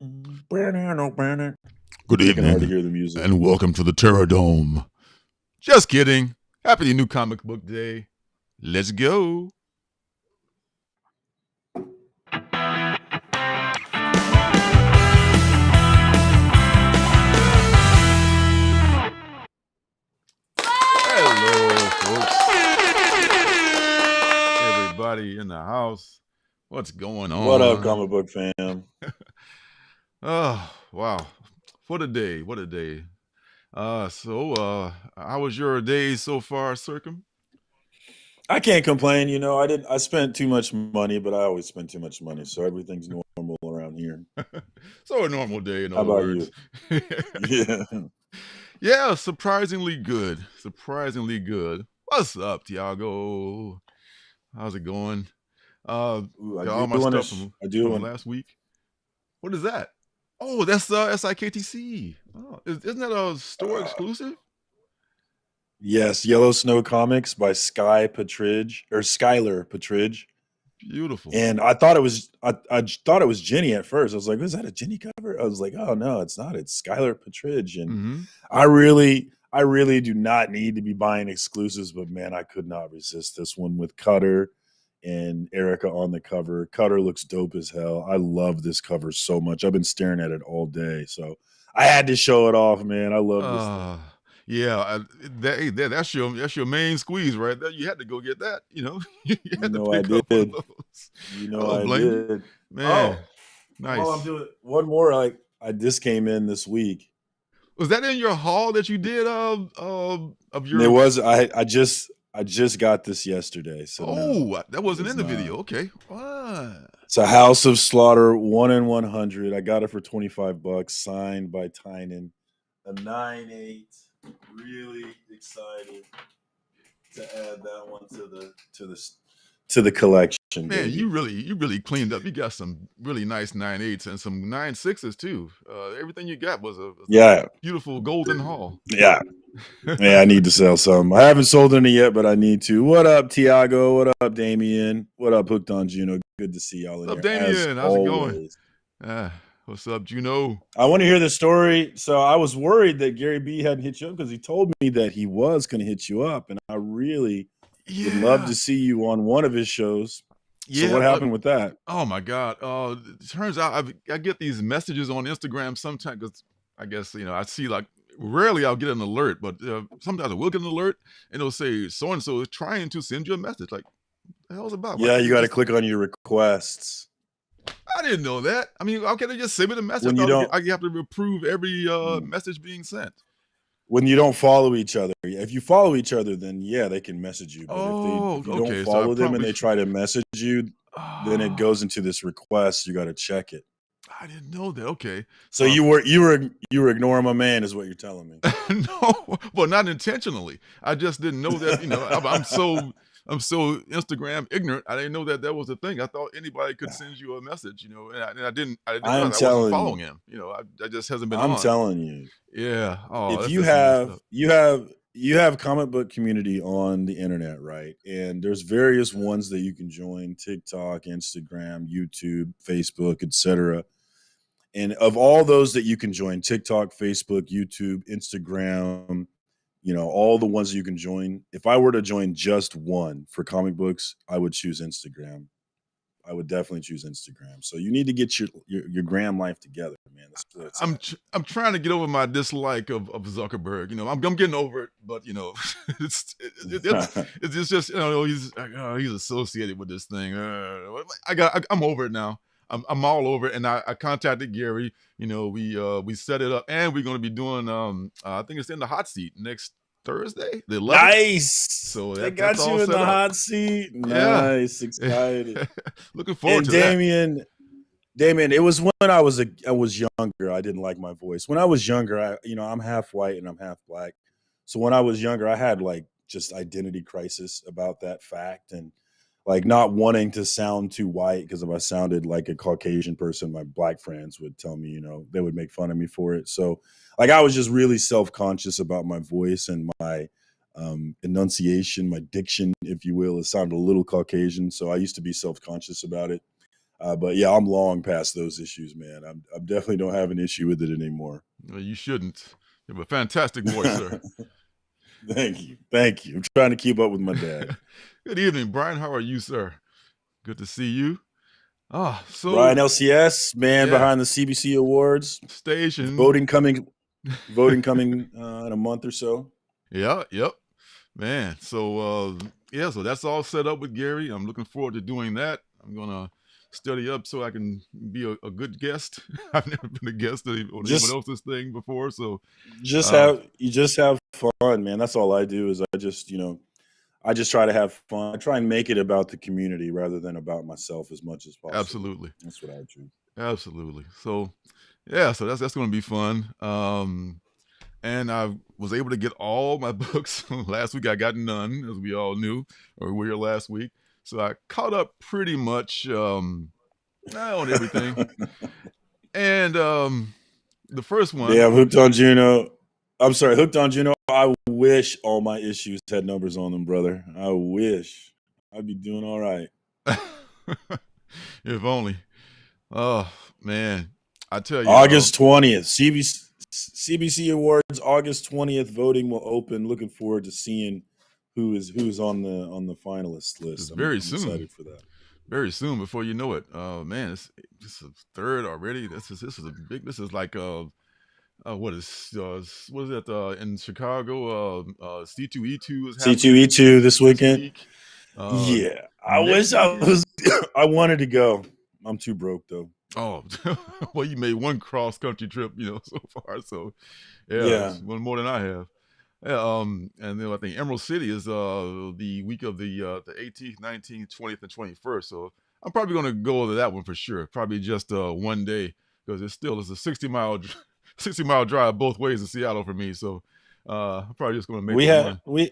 Good Making it hard to evening, hear the music. and welcome to the Terror Dome. Just kidding. Happy New Comic Book Day. Let's go. Hello, folks. Everybody in the house. What's going on? What up, comic book fam? Oh, wow. What a day. What a day. So how was your day so far, Surcam? I can't complain. You know, I spent too much money, but I always spend too much money, so everything's normal around here. So a normal day, in How other about words. you? Yeah. Yeah, surprisingly good. Surprisingly good. What's up, Tiago? How's it going? Ooh, Got all my stuff from want. last week. What is that? Oh, that's SIKTC. Oh, isn't that a store exclusive? Yes, Yellow Snow Comics by Skylar Patridge. Beautiful. And I thought it was Jenny at first. I was like, "Was that a Jenny cover?" I was like, "Oh no, it's not. It's Skylar Patridge." And I really do not need to be buying exclusives, but man, I could not resist this one with Cutter and Erica on the cover. Cutter looks dope as hell. I love this cover so much. I've been staring at it all day, so I had to show it off, man. I love this thing. Yeah, that's your main squeeze right there. You had to go get that, you know. You had to I pick up one of did. those. You know, I blame did. you. Man, nice. Well, I'm doing one more. This came in this week. Was that in your haul that you did of your? It was. I just got this yesterday. So that wasn't in the video. Okay, what? It's a House of Slaughter 1 in 100. I got it for $25, signed by Tynan. A 9/8. Really excited to add that one to the collection. Man, baby. you really cleaned up. You got some really nice 9/8s and some 9/6s too. Everything you got was a beautiful golden haul. Yeah. Yeah, I need to sell some. I haven't sold any yet, but I need to. What up, Tiago? What up, Damien? What up, Hooked on Juno? Good to see y'all in here. What's up, Damien? How's it going? What's up, Juno? I want to hear the story. So I was worried that Gary B hadn't hit you up because he told me that he was going to hit you up, and I really would love to see you on one of his shows. So what happened with that? Oh my God! It turns out I get these messages on Instagram sometimes because I guess I see rarely I'll get an alert, but sometimes I will get an alert and it'll say so and so is trying to send you a message. Like, what the hell's it about? Yeah, you got to click on your requests. I didn't know that. I mean, how can they just send me the message? When I have to approve every message being sent. When you don't follow each other. If you follow each other, then yeah, they can message you. But if you don't follow them and they try to message you, then it goes into this request. You got to check it. I didn't know that. Okay. So you were ignoring my man, is what you're telling me. No, well, not intentionally. I just didn't know that. I'm so Instagram ignorant. I didn't know that was a thing. I thought anybody could send you a message, and I didn't. I wasn't following him. I just hasn't been. I'm telling you. Yeah. Oh, if you have comic book community on the internet, right? And there's various ones that you can join: TikTok, Instagram, YouTube, Facebook, etc. And of all those that you can join, TikTok, Facebook, YouTube, Instagram, all the ones that you can join. If I were to join just one for comic books, I would choose Instagram. I would definitely choose Instagram. So you need to get your gram life together, man. I'm trying to get over my dislike of Zuckerberg. I'm getting over it, but it's just he's associated with this thing. I'm over it now. I'm all over it, and I contacted Gary. We set it up, and we're going to be doing. I think it's in the hot seat next Thursday. The 11th. Nice. So they got you in the hot seat. Nice, excited. Looking forward to that. Damien, it was when I was younger. I didn't like my voice. When I was younger, I'm half white and I'm half black. So when I was younger, I had just identity crisis about that fact and not wanting to sound too white, because if I sounded like a Caucasian person, my black friends would tell me, they would make fun of me for it. So I was just really self-conscious about my voice and my enunciation, my diction, if you will. It sounded a little Caucasian. So I used to be self-conscious about it. But yeah, I'm long past those issues, man. I definitely don't have an issue with it anymore. Well, you shouldn't. You have a fantastic voice, sir. Thank you. I'm trying to keep up with my dad. Good evening, Brian. How are you, sir? Good to see you. So Brian LCS, man, yeah, behind the CBC Awards. station Voting coming in a month or so. Yeah, yep, man. So yeah, so that's all set up with Gary. I'm looking forward to doing that. I'm gonna study up so I can be a good guest. I've never been a guest on anyone else's thing before, so just have fun, man. That's all I do is I just try to have fun. I try and make it about the community rather than about myself as much as possible. Absolutely, that's what I do. Absolutely. So yeah, so that's gonna be fun. And I was able to get all my books. Last week I got none, as we all knew, or we were here last week. So I caught up pretty much on everything. And the first one. Yeah, Hooked on Juno. I'm sorry, Hooked on Juno. I wish all my issues had numbers on them, brother. I wish. I'd be doing all right. If only. Oh, man. I tell you. August 20th. CBC Awards, August 20th. Voting will open. Looking forward to seeing who's on the finalist list. I'm very soon. Excited for that. Very soon, before you know it. Man, it's a third already. This is a big. This is like what is it in Chicago? C2E2 is happening. C2E2 this weekend. Yeah, I wish I was. I wanted to go. I'm too broke though. Oh, well, you made one cross country trip, so far. So, yeah. One more than I have. Yeah, and then I think Emerald City is the week of the 18th, 19th, 20th, and 21st. So I'm probably going to go to that one for sure. Probably just one day, because it's a 60-mile drive both ways to Seattle for me. So I'm probably just going to make one.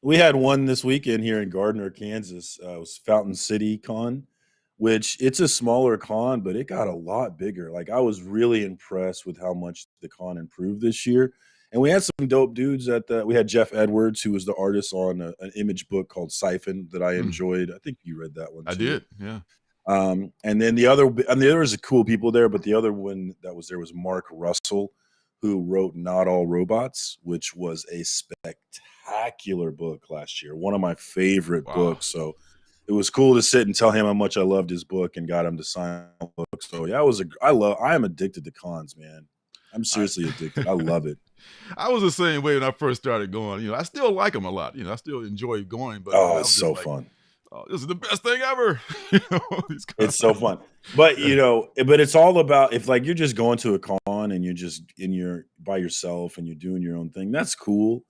We had one this weekend here in Gardner, Kansas. It was Fountain City Con, which it's a smaller con, but it got a lot bigger. Like, I was really impressed with how much the con improved this year. And we had some dope dudes we had Jeff Edwards, who was the artist on an image book called Siphon that I enjoyed. I think you read that one too. I did, yeah. And then there was cool people there, but the other one that was there was Mark Russell, who wrote Not All Robots, which was a spectacular book last year. One of my favorite books. So it was cool to sit and tell him how much I loved his book and got him to sign a book. So yeah, I am addicted to cons, man. I'm seriously addicted. I love it. I was the same way when I first started going. I still like them a lot. I still enjoy going. But it's so fun. Oh, this is the best thing ever. It's so fun. But but it's all about, if like you're just going to a con and you're by yourself and you're doing your own thing, that's cool.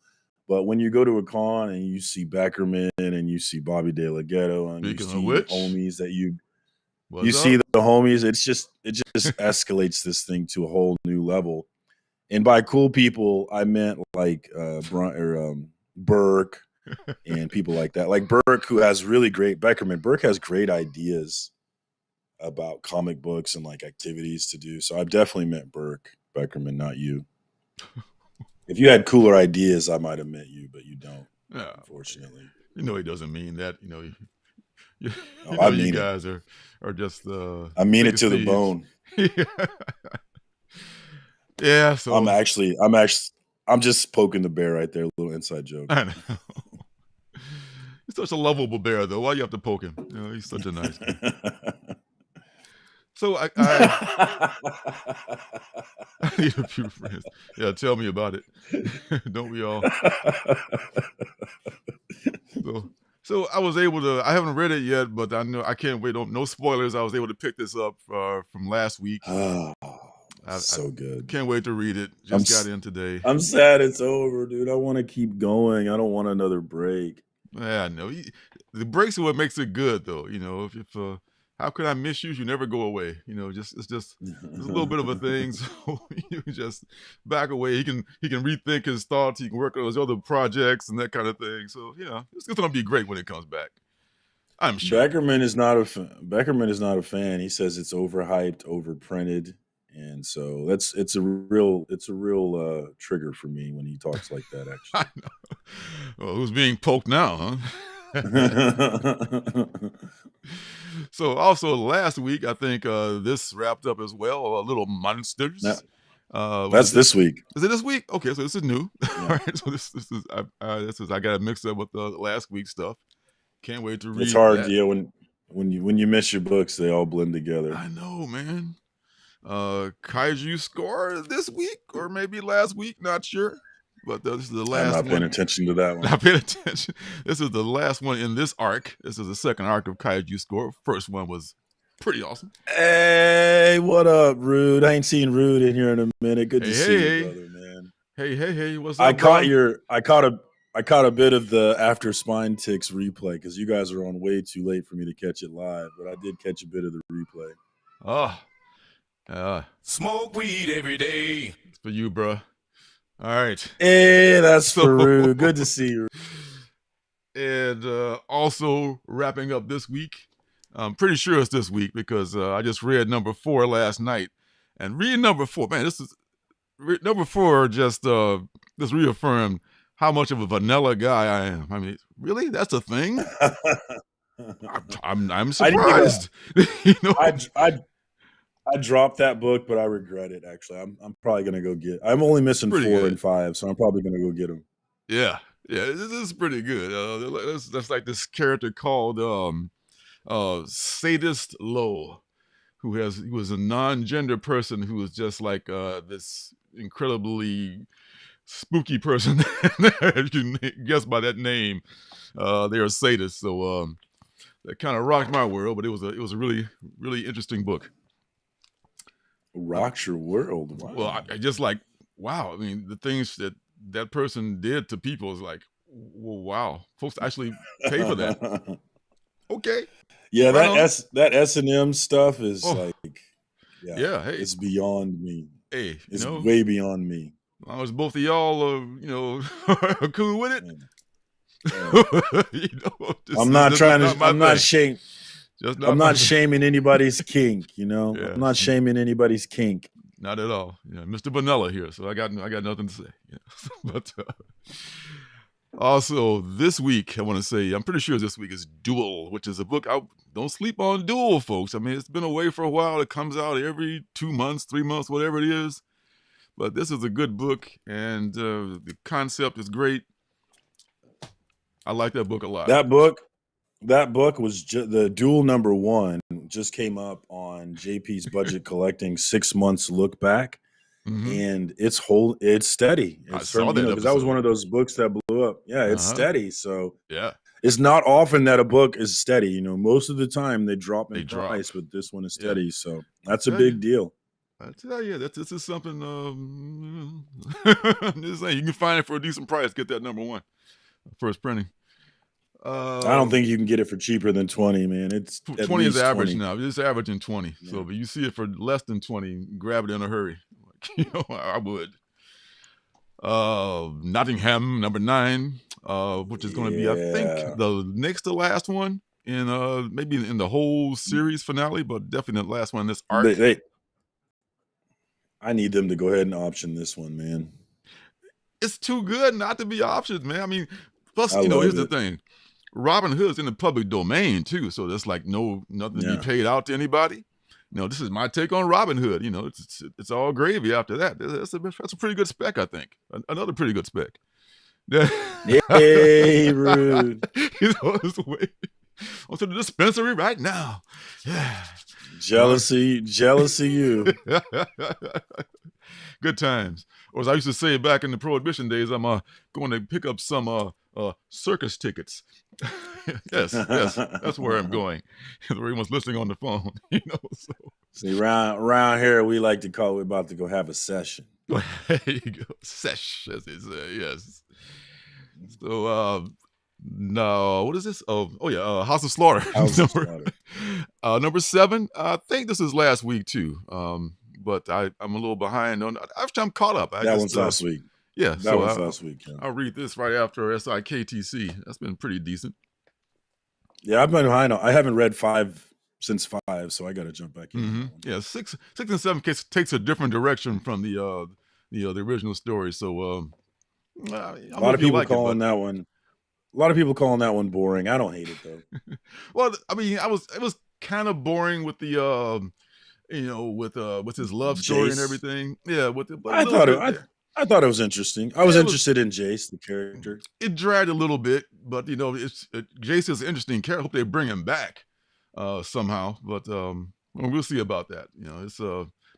But when you go to a con and you see Beckerman and you see Bobby De La Ghetto and you see homies that you see the homies, it just escalates this thing to a whole new level. And by cool people, I meant like Burke and people like that. Like Burke, who has really great Beckerman. Burke has great ideas about comic books and like activities to do. So I've definitely met Burke, Beckerman, not you. If you had cooler ideas, I might have met you, but you don't. Yeah, unfortunately. He doesn't mean that. You guys are just. I mean it to the bone. Yeah. So I'm just poking the bear right there. A little inside joke. I know. He's such a lovable bear, though. Why you have to poke him? He's such a nice guy. So I need a few friends. Yeah, tell me about it. Don't we all? So I was able to. I haven't read it yet, but I know I can't wait. No spoilers. I was able to pick this up from last week. So good. Can't wait to read it. Just got in today. I'm sad it's over, dude. I want to keep going. I don't want another break. Yeah, I know. The breaks are what makes it good, though. If how can I miss you? You never go away. It's just a little bit of a thing. So you just back away. He can rethink his thoughts. He can work on his other projects and that kind of thing. So it's going to be great when it comes back. I'm sure. Beckerman is not a fan. He says it's overhyped, overprinted. And so it's a real trigger for me when he talks like that, actually. I know. Well, who's being poked now, huh? So also last week, I think this wrapped up as well. Little Monsters. That's this week. Is it this week? Okay, so this is new. Yeah. All right, so this is I got it mixed up with the last week's stuff. Can't wait to read. It's hard, that. yeah. When you miss your books, they all blend together. I know, man. Kaiju score this week or maybe last week, not sure. But this is the last one. I'm not paying attention to that one. Not paying attention. This is the last one in this arc. This is the second arc of Kaiju Score. First one was pretty awesome. Hey, what up, Rude? I ain't seen Rude in here in a minute. Good to see you, brother, man. Hey, what's up? I caught a bit of the After Spine Ticks replay because you guys are on way too late for me to catch it live, but I did catch a bit of the replay. Smoke weed every day. It's for you, bro. All right. Hey, that's for Rude. Good to see you. And also wrapping up this week, I'm pretty sure it's this week because I just read number 4 last night. And reading number 4, man, number 4 just reaffirmed how much of a vanilla guy I am. I mean, really? That's a thing? I'm surprised. I dropped that book, but I regret it. Actually, I'm probably gonna go get. I'm only missing 4 and 5, so I'm probably gonna go get them. Yeah, this is pretty good. That's like this character called Sadist Low, who was a non-gender person who was just like this incredibly spooky person. You can guess by that name, they're a sadist. So that kind of rocked my world, but it was a really, really interesting book. Rocks your world. Wow. Well, I just like, wow. I mean, the things that person did to people is like, well, wow. Folks actually pay for that. Okay. Yeah, that S&M stuff is hey, it's beyond me. Hey, it's way beyond me. As long as both of y'all are cool with it. I'm not shaming anybody's kink, Yeah, I'm not shaming anybody's kink. Not at all. Mr. Vanilla here, so I got nothing to say. But also this week, I want to say, I'm pretty sure this week is Duel, which is a book. Don't sleep on Duel, folks. I mean, it's been away for a while. It comes out every 2 months, 3 months, whatever it is. But this is a good book, and the concept is great. I like that book a lot. That book was the Duel number 1 just came up on JP's Budget Collecting 6 months look back, and it's steady. I saw that because that was one of those books that blew up. Yeah, it's steady. So yeah, it's not often that a book is steady. Most of the time they drop in price, but this one is steady. Yeah. So that's a big deal. I tell you, this is something. I'm just saying, you can find it for a decent price. Get that number 1, first printing. I don't think you can get it for cheaper than 20, man. It's 20 is average now. It's averaging 20. Yeah. So if you see it for less than 20, grab it in a hurry. I would. Nottingham number 9, which is going to be, I think, the next to last one in maybe in the whole series finale, but definitely the last one in this arc. I need them to go ahead and option this one, man. It's too good not to be optioned, man. I mean, plus, here's the thing. Robin Hood's in the public domain too, so there's like nothing to be paid out to anybody. This is my take on Robin Hood. It's all gravy after that. That's a pretty good spec, I think. Another pretty good spec. Hey, Rude. He's on his way. On to the dispensary right now. Yeah. Jealousy you. Good times. Or as I used to say back in the Prohibition days, I'm going to pick up some circus tickets. yes, that's where I'm going. Everyone's listening on the phone, So. See, around here, we like to call. We're about to go have a session. There you go, sesh, as they say. Yes. So, no, what is this? Oh yeah, House of Slaughter. Number 7. I think this is last week too. But I'm a little behind on. Actually, I'm caught up. That one's last week. Yeah, that was last week. Yeah. I'll read this right after SIKTC. That's been pretty decent. Yeah, I've been behind. I haven't read 5 since 5, so I got to jump back in. Yeah, 6 and 7 takes a different direction from the original story. So a lot of people calling that one. A lot of people calling that one boring. I don't hate it though. Well, I mean, it was kind of boring with the with his love story and Jace. everything. Yeah, with it, but a I little thought it. bit there. I thought it was interesting. I was interested in Jace, the character. It dragged a little bit, but Jace is an interesting character. I hope they bring him back somehow, but we'll see about that. It's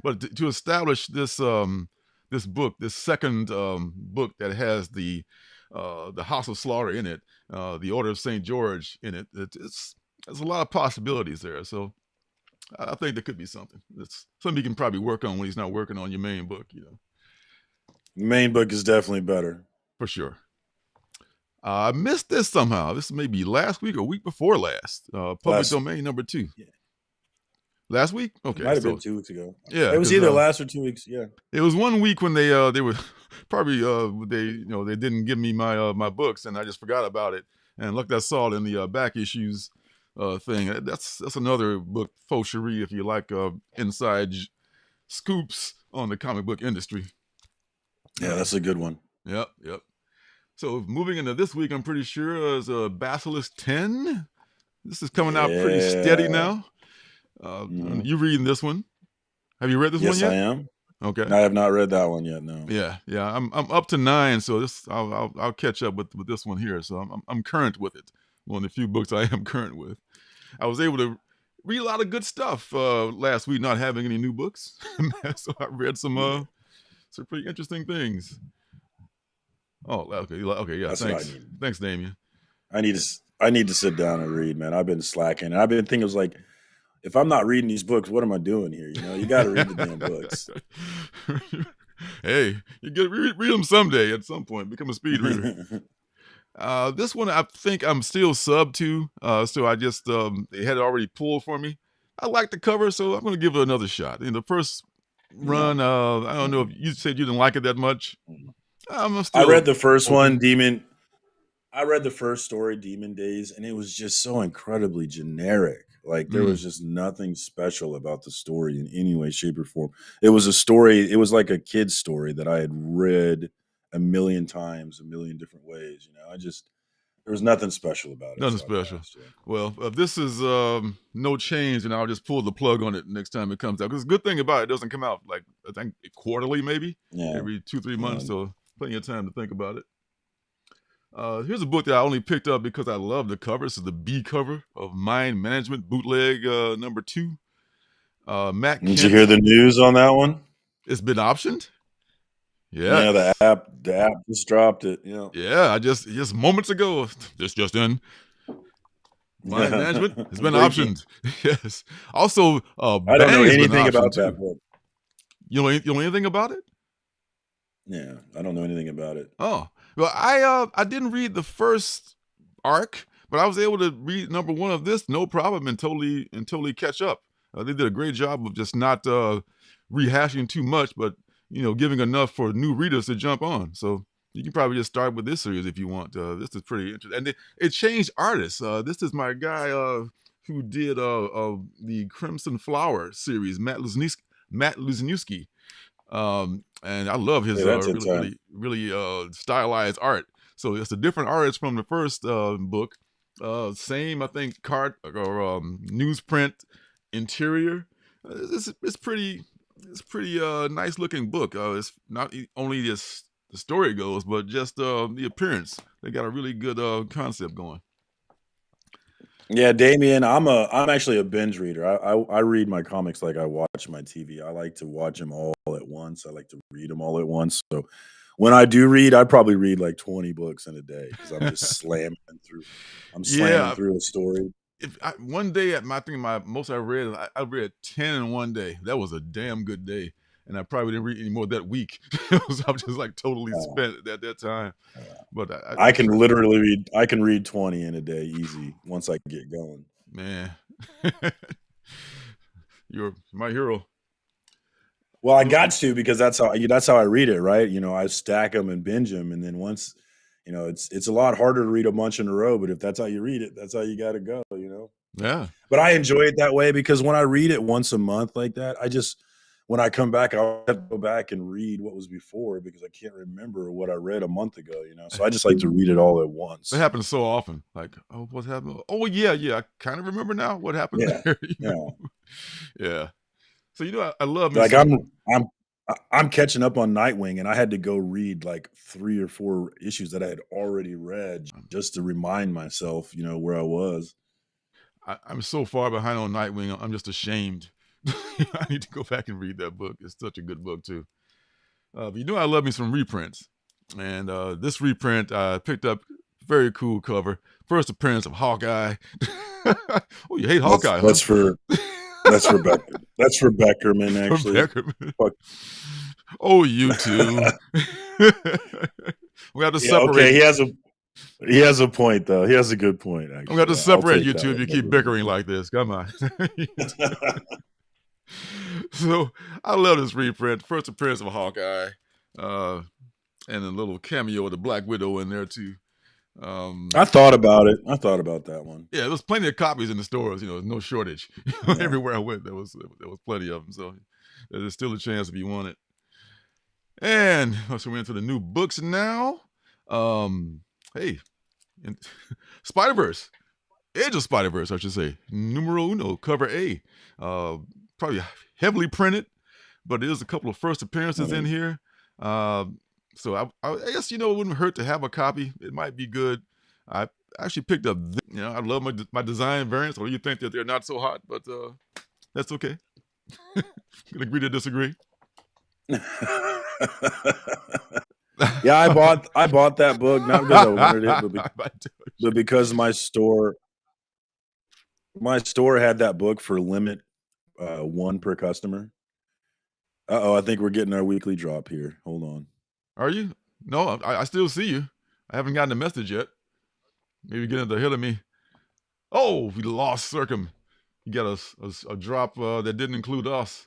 but to establish this this book, this second book that has the House of Slaughter in it, the Order of Saint George in it, there's a lot of possibilities there. So I think there could be something. It's something you can probably work on when he's not working on your main book. The main book is definitely better. For sure. I missed this somehow. This may be last week or week before last. Public domain number 2. Yeah. Last week? Okay. It might have been 2 weeks ago. Yeah. It was either last or 2 weeks. Yeah. It was 1 week when they were probably they didn't give me my my books, and I just forgot about it. And look, I saw it in the back issues thing. That's another book, faux cherie, if you like inside scoops on the comic book industry. Yeah, that's a good one. Yep. So moving into this week, I'm pretty sure is Basilisk 10. This is coming out pretty steady now. You reading this one? Have you read this one yet? Yes, I am. Okay. I have not read that one yet. No. Yeah. I'm up to 9, so I'll catch up with this one here. So I'm current with it. One of the few books I am current with. I was able to read a lot of good stuff last week, not having any new books. So I read some pretty interesting things. Oh, okay, yeah. Thanks, Damien. I need to sit down and read, man. I've been slacking. I've been thinking, it was like, if I'm not reading these books, what am I doing here? You got to read the damn books. Hey, you read them someday. At some point, become a speed reader. This one, I think I'm still sub to. So I just they had it already pulled for me. I like the cover, so I'm going to give it another shot. In the first run, I don't know if you said you didn't like it that much. I read the first one, Demon. I read the first story, Demon Days, and it was just so incredibly generic. Like there was just nothing special about the story in any way, shape, or form. It was a story. It was like a kid's story that I had read a million times, a million different ways. There was nothing special about it. Nothing special. Well, if this is no change, and I'll just pull the plug on it next time it comes out. Because the good thing about it doesn't come out like I think quarterly, maybe every 2-3 months. So plenty of time to think about it. Here's a book that I only picked up because I love the cover. This is the B cover of Mind Management Bootleg number 2. Matt Kent. Did you hear the news on that one? It's been optioned. Yeah. The app just dropped it. Yeah, I just moments ago. This just in. Mind Management has been optioned. Yes. Also, I don't know anything about that book. You know anything about it? Yeah, I don't know anything about it. Oh. Well, I didn't read the first arc, but I was able to read number 1 of this, no problem, and totally catch up. They did a great job of just not rehashing too much, but giving enough for new readers to jump on. So you can probably just start with this series if you want. This is pretty interesting, and it changed artists. This is my guy who did the Crimson Flower series, Matt Luzniewski. And I love his really stylized art. So it's a different artist from the first book. Same, I think, card or newsprint interior. It's pretty nice looking book. It's not only just the story goes, but just the appearance. They got a really good concept going. Yeah, Damien, I'm actually a binge reader. I read my comics like I watch my TV. I like to watch them all at once. I like to read them all at once. So when I do read, I probably read like 20 books in a day because I'm just slamming through. I'm slamming through a story. One day at my most I read 10 in one day. That was a damn good day. And I probably didn't read any more that week. I was just like totally spent at that time. But I can literally read. I can read 20 in a day easy once I get going. Man, you're my hero. Well, I got to because that's how I read it, right? I stack them and binge them, and then once, it's a lot harder to read a bunch in a row. But if that's how you read it, that's how you got to go. Yeah. But I enjoy it that way because when I read it once a month like that, when I come back, I'll have to go back and read what was before because I can't remember what I read a month ago, you know? So I just like to read it all at It once. happens so often. Like, oh, what happened? Oh, yeah, yeah. I kind of remember now what happened Yeah. there. Yeah. Yeah. So I love me Like some. I'm catching up on Nightwing, and I had to go read like 3 or 4 issues that I had already read just to remind myself, you know, where I was. I'm so far behind on Nightwing. I'm just ashamed. I need to go back and read that book. It's such a good book too. But I love me some reprints, and this reprint I picked up. Very cool cover. First appearance of Hawkeye. Oh, you hate Hawkeye, huh? That's for Becker. That's for Beckerman, For actually. Beckerman. Fuck. Oh, you two. We have to Yeah, okay, separate. he has a point, though. He has a good point, I'm gonna have actually. to I'll separate take you that two if one you keep over bickering like this. Come on. So I love this reprint. First appearance of Hawkeye, and a little cameo of the Black Widow in there too. I thought about it. I thought about that one. Yeah, there was plenty of copies in the stores. No shortage. Yeah. Everywhere I went, there was plenty of them. So there's still a chance if you want it. And so we're into the new books now. Hey, Spider-Verse, Edge of Spider-Verse, I should say. Numero uno, cover A. Probably heavily printed, but there's a couple of first appearances in here. So I guess, it wouldn't hurt to have a copy. It might be good. I actually picked up, I love my design variants, or you think that they're not so hot, but that's okay. Can agree to disagree. Yeah, I bought that book not because I wanted it, but because my store had that book for limit 1 per customer. Uh-oh, I think we're getting our weekly drop here. Hold on. Are you? No, I still see you. I haven't gotten the message yet. Maybe getting the of me. Oh, we lost Surcam. You got a drop that didn't include us.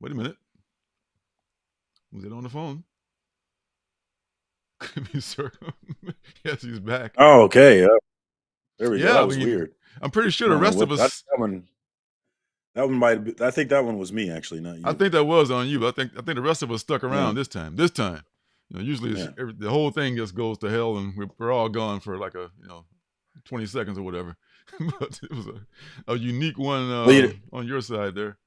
Wait a minute. Was it on the phone? Could be Surcam. Yes, he's back. Oh, okay. There we go. Yeah, That was weird. I'm pretty sure the rest of us. That one might be, I think that one was me, actually, not you. I think that was on you. But I think the rest of us stuck around this time. Usually the whole thing just goes to hell and we're all gone for like 20 seconds or whatever. But it was a unique one on your side there.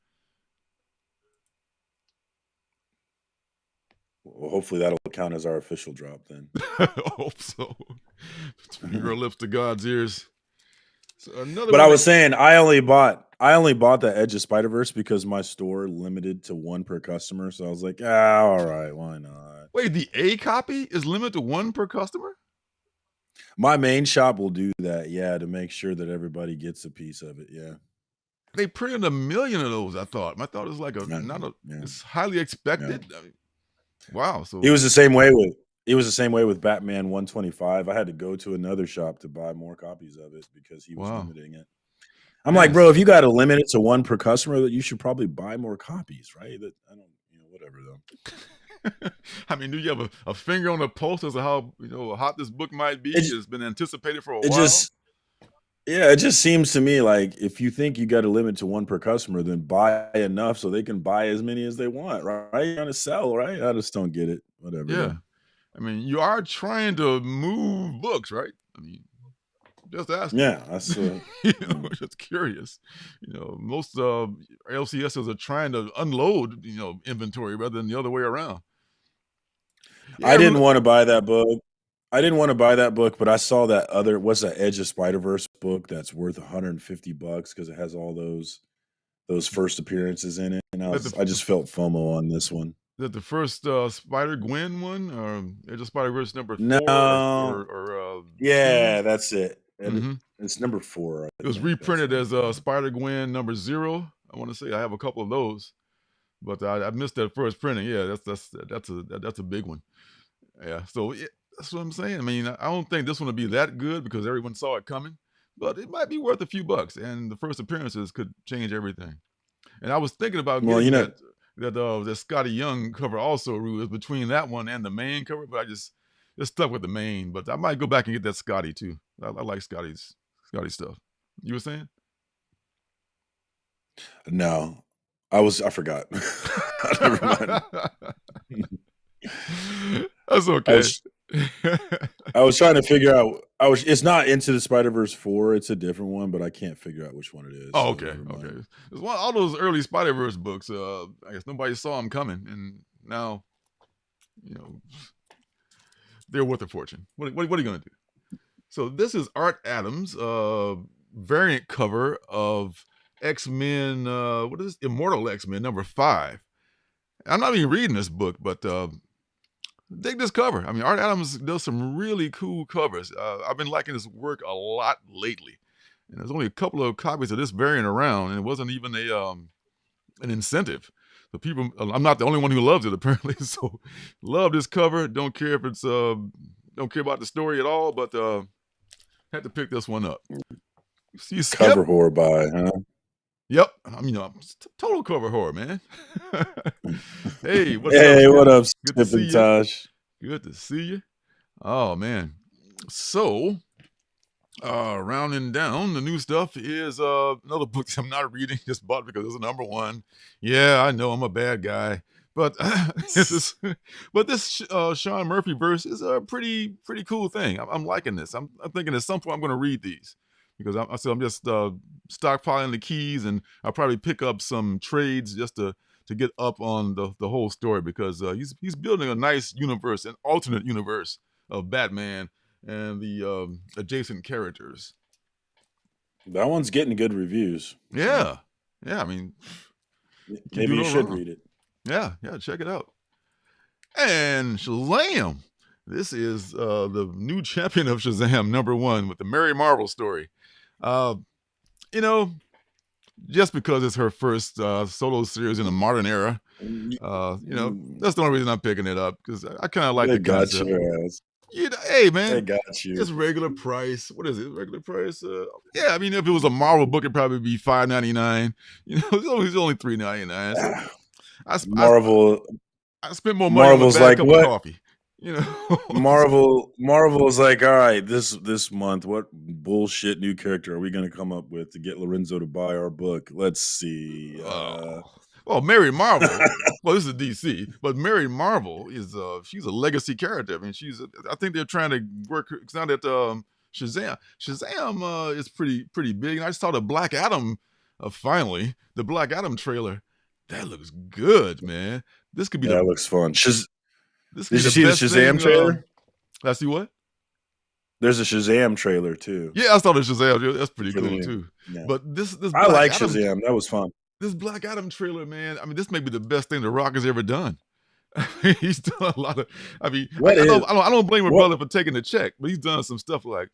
Well, hopefully that'll count as our official drop then. I hope so. From your lips to God's ears. So but I was saying I only bought the Edge of Spider-Verse because my store limited to 1 per customer. So I was like, all right, why not? Wait, the A copy is limited to 1 per customer? My main shop will do that, yeah, to make sure that everybody gets a piece of it, yeah. They printed 1 million of those, I thought. I thought it was like it's highly expected. Yeah. I mean, wow. So it was the same way with Batman 125. I had to go to another shop to buy more copies of it because he was limiting it. I'm like, bro, if you got to limit it to 1 per customer, that you should probably buy more copies, right? That I don't, whatever though. I mean, do you have a finger on the pulse as to how hot this book might be? It's been anticipated for a while. It just seems to me like if you think you got to limit to 1 per customer, then buy enough so they can buy as many as they want, right? You're trying to sell, right? I just don't get it. Whatever. Yeah. I mean, you are trying to move books, right? I mean, just asking. Yeah, that's just curious. Most LCSs are trying to unload, inventory rather than the other way around. Yeah, I didn't want to buy that book. But I saw that what's that Edge of Spider-Verse book that's worth $150 because it has all those first appearances in it, and I just felt FOMO on this one. Is that the first Spider-Gwen one, or Edge of Spider-Verse number 4? No. Yeah, that's it. It's number 4. It was reprinted as Spider-Gwen number 0. I want to say I have a couple of those, but I missed that first printing. Yeah, that's a big one. Yeah, so that's what I'm saying. I mean, I don't think this one will be that good because everyone saw it coming, but it might be worth a few bucks, and the first appearances could change everything. And I was thinking about getting that Scotty Young cover also, Rue, between that one and the main cover, but I just stuck with the main. But I might go back and get that Scotty too. I like Scotty stuff. You were saying? No, I forgot. Never mind. That's okay. I was trying to figure out. It's not Into the Spider-Verse 4. It's a different one, but I can't figure out which one it is. Oh, so okay, never mind. okay. It's one all those early Spider-Verse books. I guess nobody saw them coming, and now, they're worth a fortune. What are you gonna do? So this is Art Adams' variant cover of X-Men. What is this? Immortal X-Men #5. I'm not even reading this book, but dig this cover. I mean, Art Adams does some really cool covers. I've been liking his work a lot lately, and there's only a couple of copies of this variant around, and it wasn't even an incentive. So people, I'm not the only one who loves it apparently. So love this cover. Don't care if it's don't care about the story at all, but had to pick this one up. See Skip? Cover horror by, huh? Yep. Total cover horror, man. Hey, what's Hey, up? what up, Good to Skip and see Tosh? you. Good to see you. Oh man. So rounding down the new stuff is another book I'm not reading, just bought because it's a #1. Yeah, I know I'm a bad guy, but this Sean Murphy verse is a pretty cool thing. I'm liking this. I'm thinking at some point I'm going to read these because I'm just stockpiling the keys, and I'll probably pick up some trades just to get up on the whole story because he's building a nice universe, an alternate universe of Batman and the adjacent characters. That one's getting good reviews. Yeah. I mean, maybe you should read it. Yeah, check it out. And Shazam. This is the new Champion of Shazam #1 with the Mary Marvel story. Just because it's her first solo series in the modern era, that's the only reason I'm picking it up because I kind of like the concept. Hey man, they got you. It's regular price. What is it? Regular price? Yeah, I mean, if it was a Marvel book, it'd probably be $5.99. It's only $3.99. So Marvel. I spent more money on a bad cup of coffee. Marvel's like, all right, this month, what bullshit new character are we going to come up with to get Lorenzo to buy our book? Let's see. Well, Mary Marvel. Well, this is DC, but Mary Marvel is she's a legacy character. I mean, I think they're trying to work. It's not that Shazam. Shazam is pretty big. And I just saw the Black Adam. Finally, the Black Adam trailer. That looks good, man. This could be. That looks fun. Did you see the Shazam trailer? I see what? There's a Shazam trailer too. Yeah, I saw the Shazam. That's pretty cool too. Yeah. But this I like Shazam. That was fun. This Black Adam trailer, man. I mean, this may be the best thing The Rock has ever done. He's done a lot of. I mean, I don't blame my brother for taking the check, but he's done some stuff like.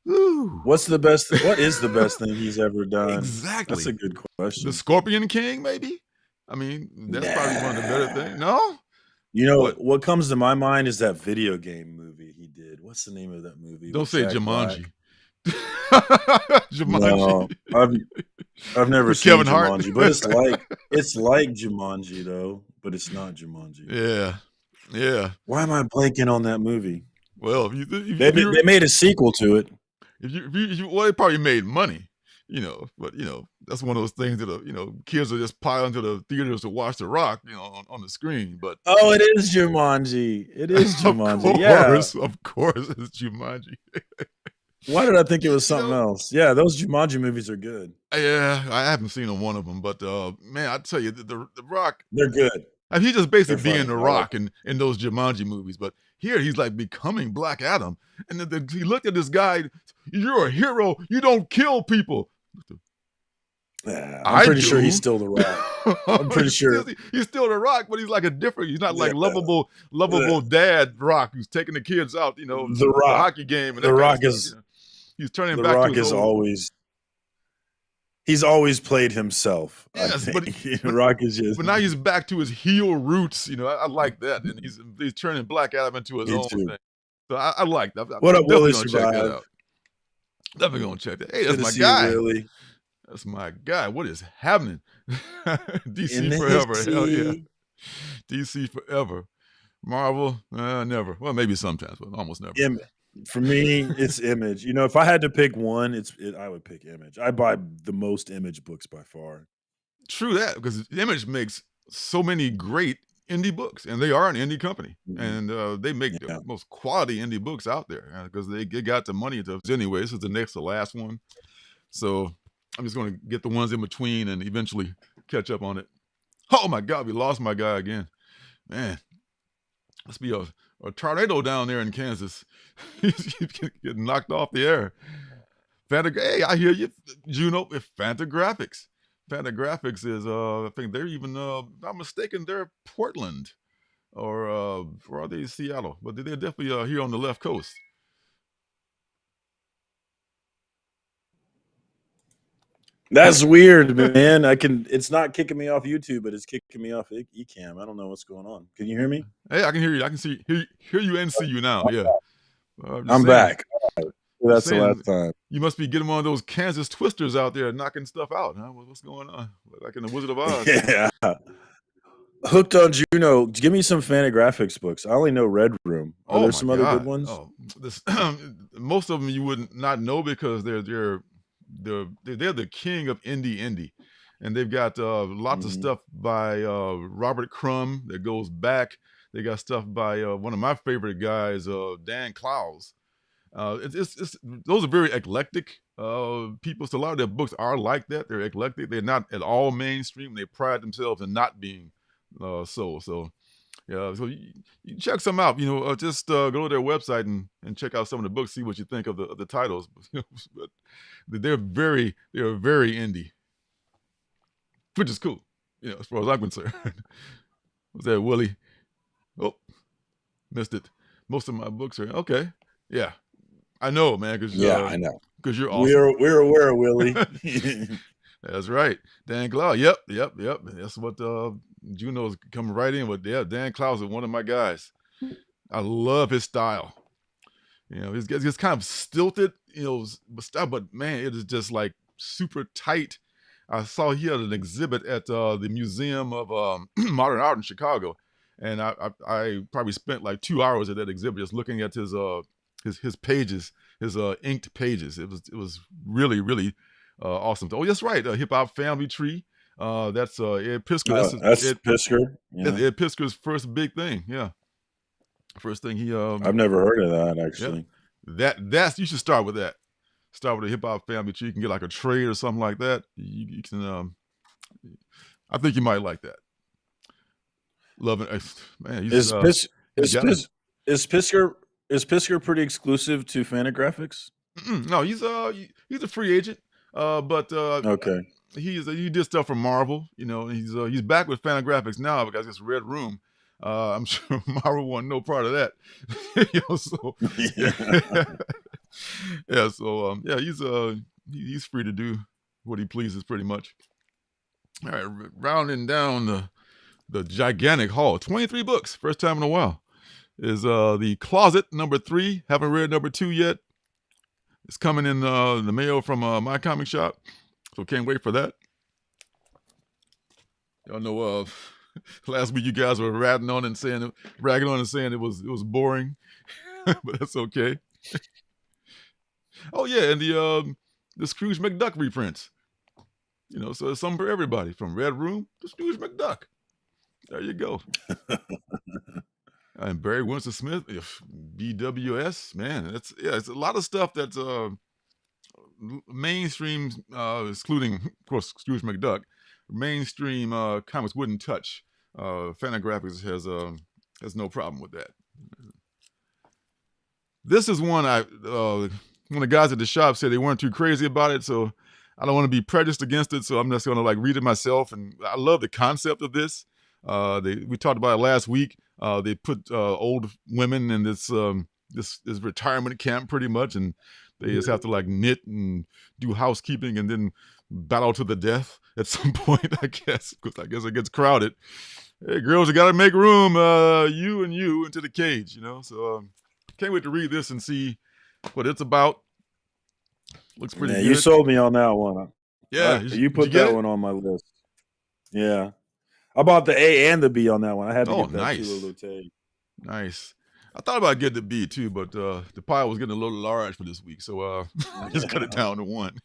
Ooh. What is the best thing he's ever done? Exactly. That's a good question. The Scorpion King, maybe. I mean, that's probably one of the better things. No. What comes to my mind is that video game movie he did. What's the name of that movie? Don't say Jumanji. Jumanji. No, I've never seen Kevin Jumanji, but it's like Jumanji though, but it's not Jumanji. Yeah. Why am I blanking on that movie? Well, they made a sequel to it. They probably made money, but that's one of those things that kids are just piling to the theaters to watch The Rock, on the screen. But it is Jumanji. It is Jumanji. Of course, it's Jumanji. Why did I think it was something else? Yeah, those Jumanji movies are good. Yeah, I haven't seen one of them, but man, I tell you, the Rock, they're good. I mean, he's just basically being The Rock in those Jumanji movies, but here he's like becoming Black Adam, and he looked at this guy. You're a hero. You don't kill people. I'm pretty sure he's still The Rock. I'm pretty sure he's still The Rock, but he's like he's not like lovable dad Rock who's taking the kids out, the Rock, the hockey game. And The Rock is. He's turning the back Rock to his is he's always played himself. Yes, but Rock is just. But now he's back to his heel roots. I like that, and he's turning Black Adam into his own thing. So I like that. What up, Willie? Check that out. Definitely gonna check that. Hey, that's my guy. Really. That's my guy. What is happening? DC forever. Hell yeah. DC forever. Marvel, never. Well, maybe sometimes, but almost never. For me, it's Image. If I had to pick one, I would pick Image. I buy the most Image books by far. True that, because Image makes so many great indie books, and they are an indie company, and they make the most quality indie books out there because they got the money to. Anyway, this is the next to last one, so I'm just going to get the ones in between and eventually catch up on it. Oh my God, we lost my guy again, man. Must be a tornado down there in Kansas. He's getting knocked off the air. Hey, I hear you, Juno. If Fantagraphics. Fantagraphics is, I think they're even, if I'm not mistaken, they're Portland or are they Seattle? But they're definitely here on the left coast. That's weird, man. It's not kicking me off YouTube, but it's kicking me off Ecamm. I don't know what's going on. Can you hear me? Hey, I can hear you. I can hear you and see you now. Yeah. I'm back. That's the last time. You must be getting one of those Kansas twisters out there knocking stuff out, huh? What's going on? Like in the Wizard of Oz. Yeah. Hooked on Juno. Give me some Fantagraphics books. I only know Red Room. Are there some other good ones? Oh, most of them you would not know because they're the king of indie, and they've got lots of stuff by Robert Crumb that goes back. They got stuff by one of my favorite guys, Dan Clowes. Those are very eclectic people. So a lot of their books are like that. They're eclectic. They're not at all mainstream. They pride themselves in not being so. Yeah, so you check some out. Just go to their website and check out some of the books. See what you think of the titles. But they're very indie, which is cool. As far as I'm concerned. Was that Willie? Oh, missed it. Most of my books are okay. Yeah. I know, man. I know. Because you're awesome. We're aware, Willie. That's right. Dan Clowes. Yep. That's what Juno's coming right in with. Yeah, Dan Clowes is one of my guys. I love his style. He's kind of stilted, but man, it is just like super tight. I saw he had an exhibit at the Museum of Modern Art in Chicago, and I probably spent like 2 hours at that exhibit just looking at his pages, his inked pages. It was really, really awesome. Oh, that's right. Hip Hop Family Tree. That's Ed Piskor. That's Ed Piskor. Yeah. Ed Piskor's first big thing. Yeah. First thing he. I've never heard of that actually. Yeah. That's you should start with that. Start with a Hip Hop Family Tree. You can get like a trade or something like that. You can. I think you might like that. Love it, man. Is Piskor pretty exclusive to Fantagraphics? No, he's a free agent. But okay, he did stuff for Marvel. He's back with Fantagraphics now because it's Red Room. I'm sure Marvel want no part of that. So yeah. So he's free to do what he pleases pretty much. All right, rounding down the gigantic haul, 23 books, first time in a while, is The Closet, number 3. Haven't read number 2 yet. It's coming in the mail from my comic shop, so can't wait for that. Y'all know last week you guys were ragging on and saying it was boring, but that's okay. Oh yeah, and the Scrooge McDuck reprints. So it's something for everybody from Red Room to Scrooge McDuck. There you go. And Barry Winston Smith, BWS, man, it's a lot of stuff that's mainstream, excluding of course Scrooge McDuck. Mainstream comics wouldn't touch. Fantagraphics has no problem with that. This is one one of the guys at the shop said they weren't too crazy about it, so I don't want to be prejudiced against it. So I'm just going to read it myself, and I love the concept of this. We talked about it last week. They put old women in this retirement camp pretty much, and they just have to knit and do housekeeping and then battle to the death at some point, I guess, because I guess it gets crowded. Hey, girls, you got to make room, you into the cage, So can't wait to read this and see what it's about. Looks pretty good. You sold me on that one. Yeah. You put that one on my list. Yeah. I bought the A and the B on that one. I had to get that too. Nice. I thought about getting the B too, but the pile was getting a little large for this week, so I just cut it down to 1.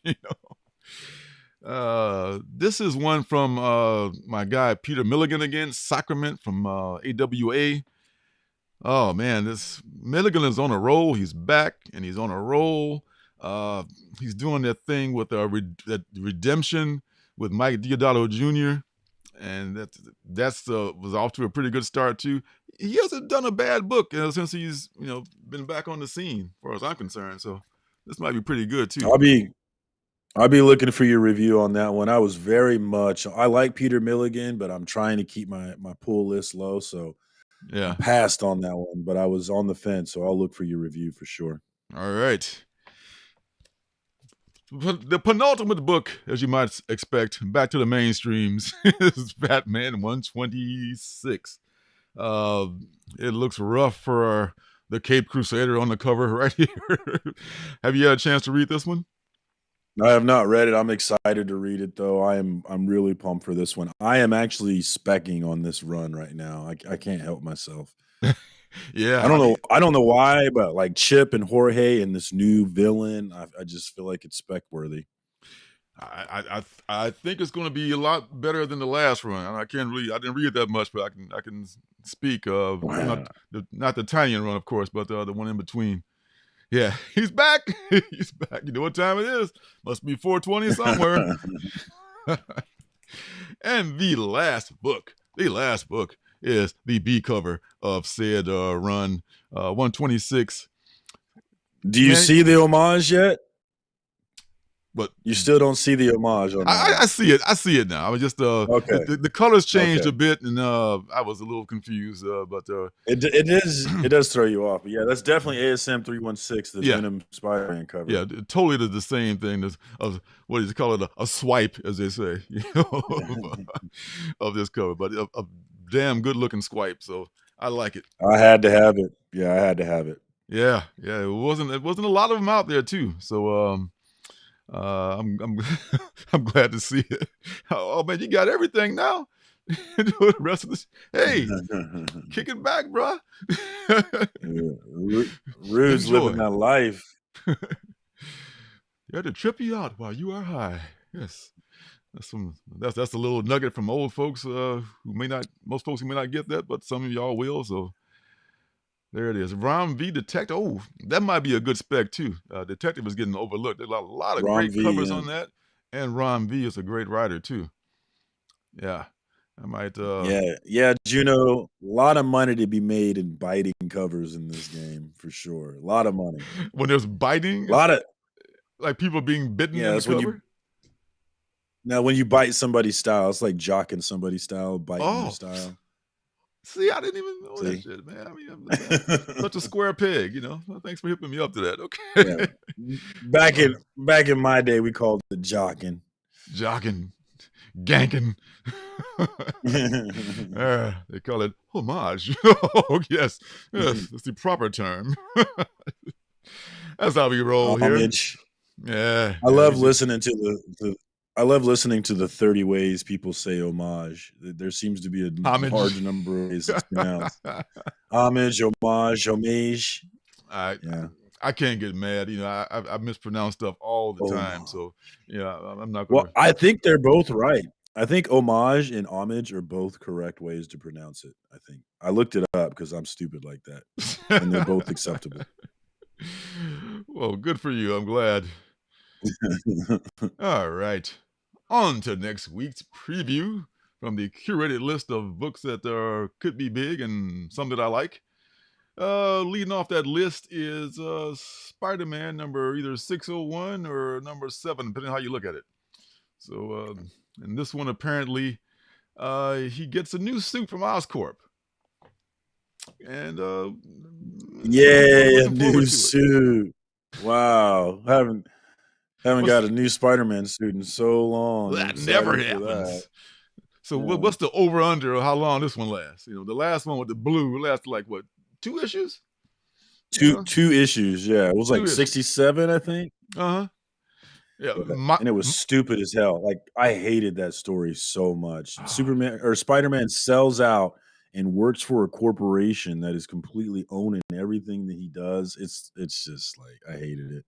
This is one from my guy Peter Milligan again, Sacrament from AWA. Oh man, this Milligan is on a roll. He's back and he's on a roll. He's doing that thing with that redemption with Mike Diodato Jr. and that's was off to a pretty good start too. He hasn't done a bad book since he's been back on the scene, as far as I'm concerned. So this might be pretty good too. I'll be looking for your review on that one. I like Peter Milligan, but I'm trying to keep my pull list low, so Yeah, I passed on that one. But I was on the fence, so I'll look for your review for sure. All right. The penultimate book, as you might expect, back to the mainstreams, is Batman 126. It looks rough for the Cape Crusader on the cover right here. Have you had a chance to read this one? I have not read it. I'm excited to read it, though. I'm really pumped for this one. I am actually specking on this run right now. I can't help myself. Yeah, I don't know why, but like Chip and Jorge and this new villain, I just feel like it's spec worthy. I think it's going to be a lot better than the last run. I didn't read that much, but I can speak of not the Tinian run, of course, but the one in between. Yeah, he's back. He's back. You know what time it is? Must be 420 somewhere. And the last book is the B cover of said run, 126. Do you see the homage yet? But you still don't see the homage on that. I see it. I see it now. I was just okay. The colors changed a bit, and I was a little confused. But it does throw you off. But yeah, that's definitely ASM 316, the Venom Spider-Man cover. Yeah, totally the same thing of what do you call it, a swipe, as they say, of this cover. But a damn good looking swipe. So I like it. I had to have it. Yeah, I had to have it. Yeah. It wasn't a lot of them out there too. So I'm I'm glad to see it. Oh man, you got everything now. The rest of this, hey, kick it back, bro. Rude's living that life. You had to trip you out while you are high. Yes, that's a little nugget from old folks most folks who may not get that, but some of y'all will. So there it is. Rom V Detective. Oh, that might be a good spec too. Detective is getting overlooked. There's a lot of great covers on that. And Rom V is a great writer too. Yeah. I might Yeah, Juno, a lot of money to be made in biting covers in this game, for sure. A lot of money. When there's biting? A lot of like people being bitten in the cover? When you bite somebody's style, it's like jocking somebody's style, biting their style. See, I didn't even know that shit, man. I mean, I'm such a square peg, Well, thanks for hipping me up to that. Okay. Yeah. Back in my day, we called it jocking. Jocking. Ganking. They call it homage. Oh, yes. That's the proper term. That's how we roll homage. Here. Yeah. I love listening to the 30 ways people say homage. There seems to be a large number of ways it's pronounced. Homage, homage. I can't get mad. I mispronounce stuff all the time. So yeah, I'm not gonna. Well, I think they're both right. I think homage and homage are both correct ways to pronounce it. I think I looked it up because I'm stupid like that, and they're both acceptable. Well, good for you. I'm glad. All right. On to next week's preview from the curated list of books that could be big and some that I like. Leading off that list is Spider-Man number either 601 or number 7, depending on how you look at it. So, and this one apparently, he gets a new suit from Oscorp. And new suit. Wow, haven't got a new Spider-Man suit in so long. That never happens. So what's the over-under of how long this one lasts? The last one with the blue lasted like what, 2 issues? Two issues, yeah. It was like 67, I think. Uh-huh. Yeah, and it was stupid as hell. Like I hated that story so much. Spider-Man sells out and works for a corporation that is completely owning everything that he does. It's just like I hated it.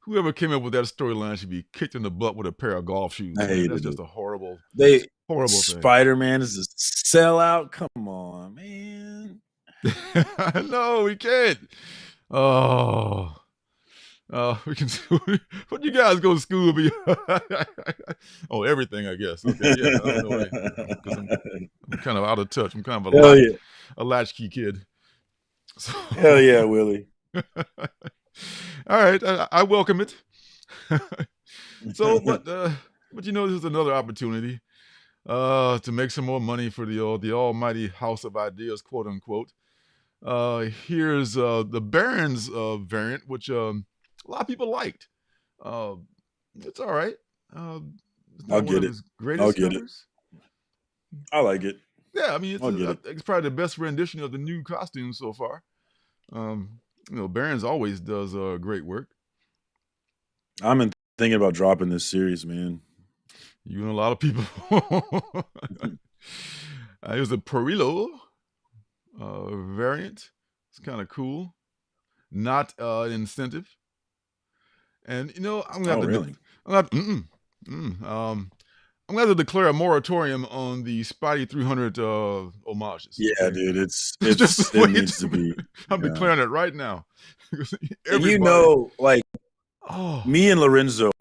whoever came up with that storyline should be kicked in the butt with a pair of golf shoes. I Man, hated that's just it. a horrible They thing. Spider-Man is a sellout. Come on, man. No, we can't. Oh, we can. What you guys go to school? Oh, everything, I guess. Okay, yeah, I don't know because I'm kind of out of touch. I'm kind of a latchkey kid. So, hell yeah, Willie. All right, I welcome it. So, but you know, this is another opportunity to make some more money for the almighty house of ideas, quote unquote. Here's the Barons variant, which a lot of people liked. It's all right. It's not I'll one get of it. his greatest I'll get covers. I like it. Yeah, I mean, it. it's probably the best rendition of the new costume so far. You know, Barons always does great work. I'm thinking about dropping this series, man. You and a lot of people. Here's a Perillo variant. It's kind of cool. Not an incentive. And you know, I'm gonna have to. I'm gonna have to declare a moratorium on the Spidey 300 homages. Yeah, okay? dude, it needs to be. I'm declaring it right now. And you know, like, me and Lorenzo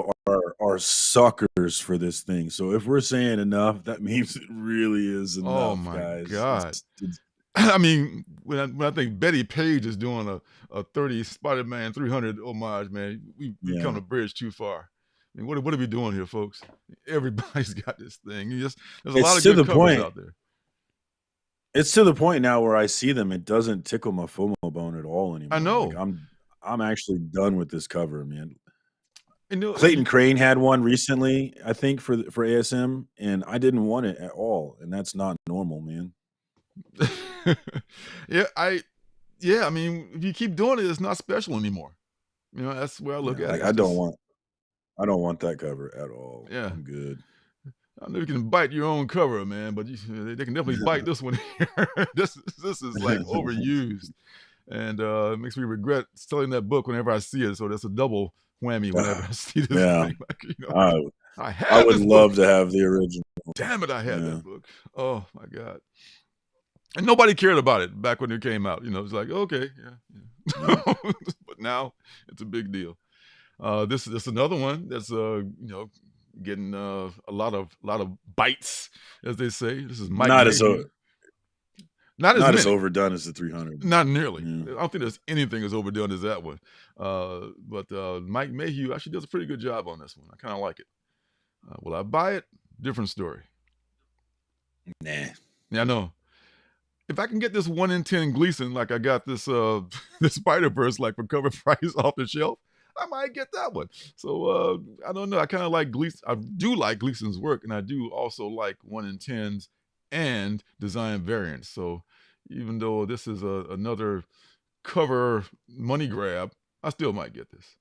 are suckers for this thing. So if we're saying enough, that means it really is enough. Oh my guys. God! I mean, when I think Betty Page is doing a 30 Spider-Man 300 homage, man, we've come a bridge too far. I mean, what are we doing here, folks? Everybody's got this thing. There's a lot of good covers out there. It's to the point now where I see them, it doesn't tickle my FOMO bone at all anymore. I know. Like, I'm actually done with this cover, man. You know, Clayton Crane had one recently, I think, for ASM, and I didn't want it at all, and that's not normal, man. I mean, if you keep doing it, it's not special anymore. You know, that's where I look at it. I don't want that cover at all. Yeah, I'm good. I know you can bite your own cover, man, but they can definitely bite this one here. This is like overused, and it makes me regret selling that book whenever I see it. So that's a double whammy whenever I see this thing. Like, you know, I would love to have the original. Damn it, I had that book. Oh my God. And nobody cared about it back when it came out. You know, it's like, okay, yeah. But now it's a big deal. This is another one that's you know, getting a lot of bites, as they say. This is Mike. Not as overdone as the 300. Not nearly. I don't think there's anything as overdone as that one. But Mike Mayhew actually does a pretty good job on this one. I kind of like it. Will I buy it? Different story. Nah. Yeah, I know. If I can get this 1 in 10 Gleason, like I got this this Spider-Verse, like for cover price off the shelf, I might get that one. So I don't know. I kind of like Gleason. I do like Gleason's work, and I do also like 1 in 10s and design variants. So even though this is another cover money grab, I still might get this.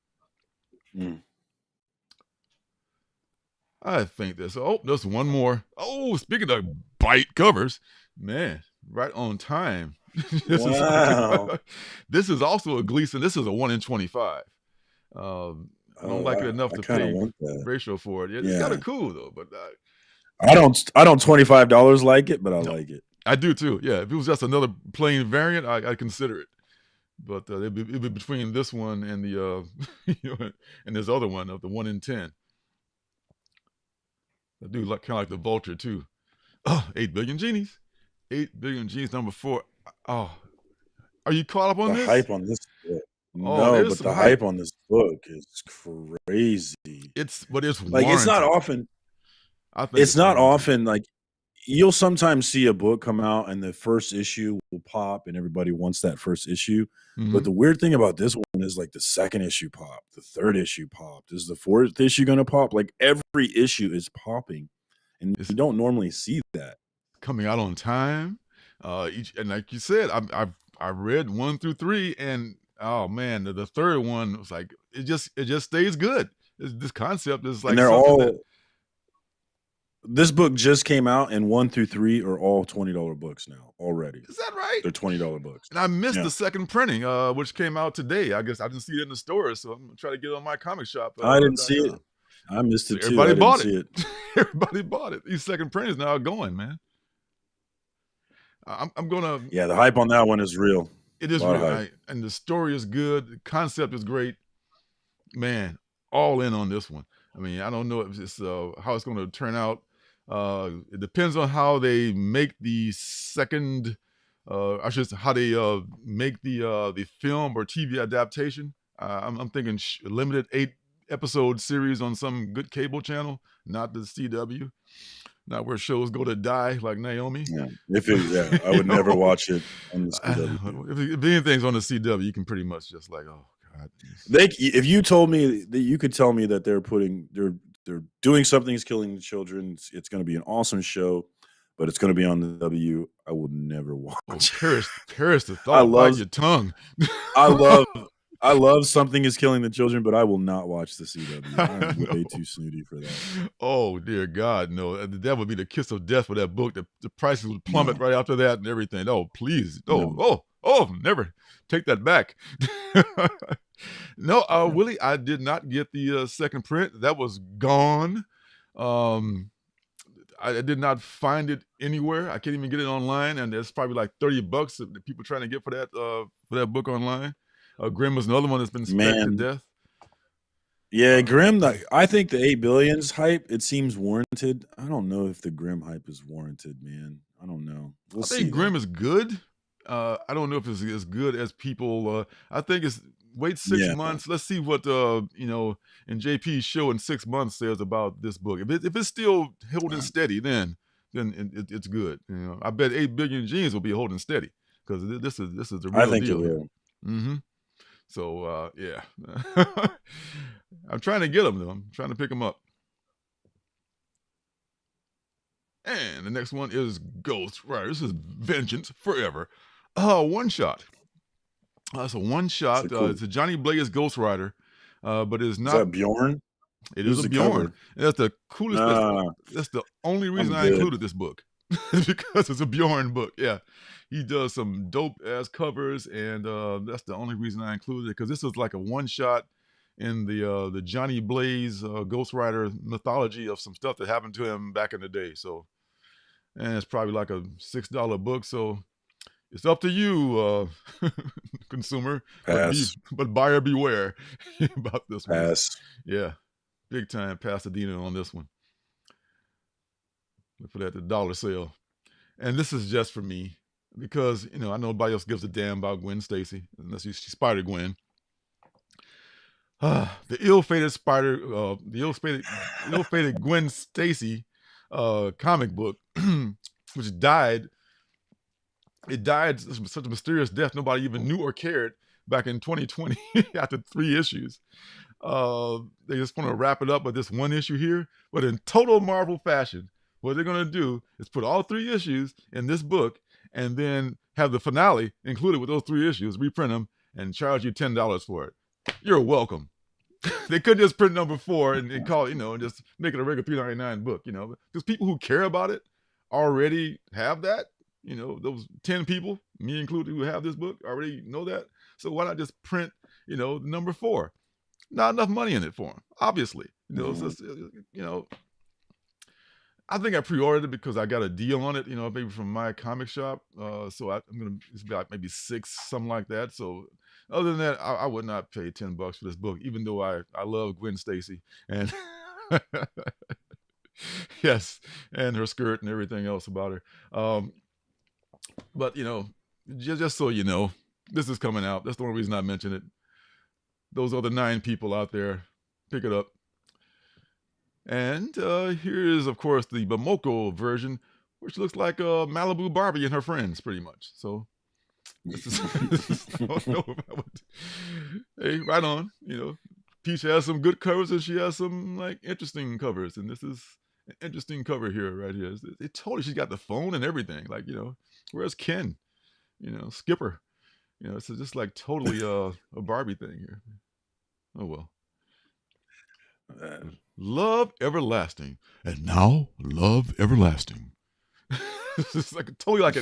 I think this. Oh, there's one more. Oh, speaking of bite covers, man, right on time. This is also a Gleason. This is a 1 in 25. I don't like it enough to pay ratio for it. It's kind of cool though, but I don't $25 like it, but I like it. I do too. Yeah, if it was just another plain variant, I'd consider it. But it'd be between this one and the you know, and this other one of the 1 in 10. I do like kind of like the Vulture too. Oh, 8 Billion Genies. 8 Billion Genies number 4. Oh, are you caught up on this? The hype on this book. No, but the hype on this book is crazy. It's like warranted. It's not often. It's not often like you'll sometimes see a book come out and the first issue will pop and everybody wants that first issue. But the weird thing about this one is like the second issue popped, the third issue popped. Is the fourth issue going to pop? Like every issue is popping, and you don't normally see that coming out on time. And like you said, I read 1 through 3, and oh man, the third one was like it just stays good. This concept is like, and they're all This book just came out, and 1 through 3 are all $20 books now already. Is that right? They're $20 books. And I missed Yeah. the second printing, which came out today. I guess I didn't see it in the stores, so I'm gonna try to get it on my comic shop. I didn't see it. I missed it too. Everybody I didn't bought see it. Everybody bought it. These second printings now are going, man. I'm gonna. Yeah, the hype on that one is real. It is real, and the story is good. The concept is great. Man, all in on this one. I mean, I don't know if it's how it's going to turn out. It depends on how they make the second. I should say how they make the film or TV adaptation. I'm thinking limited 8-episode series on some good cable channel, not the CW. Not where shows go to die like Naomi. Yeah, I would never watch it on the CW. If anything's on the CW, you can pretty much just like, oh God. If you told me that you could tell me that they're doing something is killing the children, it's going to be an awesome show, but it's going to be on the W, I will never watch. Perish the thought. Bite your tongue. I love Something is Killing the Children, but I will not watch the CW. I'm way too snooty for that. Oh, dear God, no. That would be the kiss of death for that book. The prices would plummet right after that and everything. Oh, please. Oh, never. Take that back. No, Willie, I did not get the second print. That was gone. I did not find it anywhere. I can't even get it online, and there's probably like $30 that people trying to get for that book online. Grimm was another one that's been spanked to death. Yeah, Grimm, I think the 8 Billions hype, it seems warranted. I don't know if the Grimm hype is warranted, man. I don't know. I think Grimm is good. I don't know if it's as good as people. I think it's wait 6 months. Let's see what in JP's show in 6 months says about this book. If it's still holding steady, then it's good. I bet 8 Billion Genes will be holding steady because this is the real deal. I think it will. Mm-hmm. So yeah, I'm trying to get them though. I'm trying to pick them up. And the next one is Ghost Rider. This is Vengeance Forever. One shot. It's a one shot. It's a Johnny Blaze Ghost Rider, but it's not. Is that Bjorn? It is a Bjorn. That's the coolest. That's the only reason I included this book. Because it's a Bjorn book. Yeah. He does some dope ass covers, and that's the only reason I included it, because this is like a one shot in the Johnny Blaze Ghost Rider mythology of some stuff that happened to him back in the day. So, and it's probably like a $6 book. So it's up to you, consumer. Pass. But buyer beware about this one. Pass. Yeah, big time Pasadena on this one. Look for that, the dollar sale. And this is just for me, because I know nobody else gives a damn about Gwen Stacy unless she's Spider-Gwen. The ill-fated ill-fated Gwen Stacy comic book, which died. It died such a mysterious death nobody even knew or cared back in 2020 after 3 issues. They just want to wrap it up with this one issue here, but in total Marvel fashion. What they're going to do is put all 3 issues in this book and then have the finale included with those 3 issues, reprint them, and charge you $10 for it. You're welcome. They could just print number 4 and call it, and just make it a regular $3.99 book, because people who care about it already have that. Those 10 people, me included, who have this book already know that. So why not just print, number 4? Not enough money in it for them, obviously. I think I pre-ordered it because I got a deal on it, maybe from my comic shop. So I'm going to, it's about maybe 6, something like that. So other than that, I would not pay $10 for this book, even though I love Gwen Stacy and yes, and her skirt and everything else about her. But just so you know, this is coming out. That's the only reason I mention it. Those other 9 people out there, pick it up. And here is, of course, the Bamoko version, which looks like Malibu Barbie and her friends, pretty much. So, this is, I don't know if I would. Hey, right on. Peach has some good covers, and she has some interesting covers. And this is an interesting cover here, right here. They told her she's got the phone and everything. Where's Ken? Skipper. It's just like totally a Barbie thing here. Oh well. Love everlasting. And now, love everlasting. It's like totally like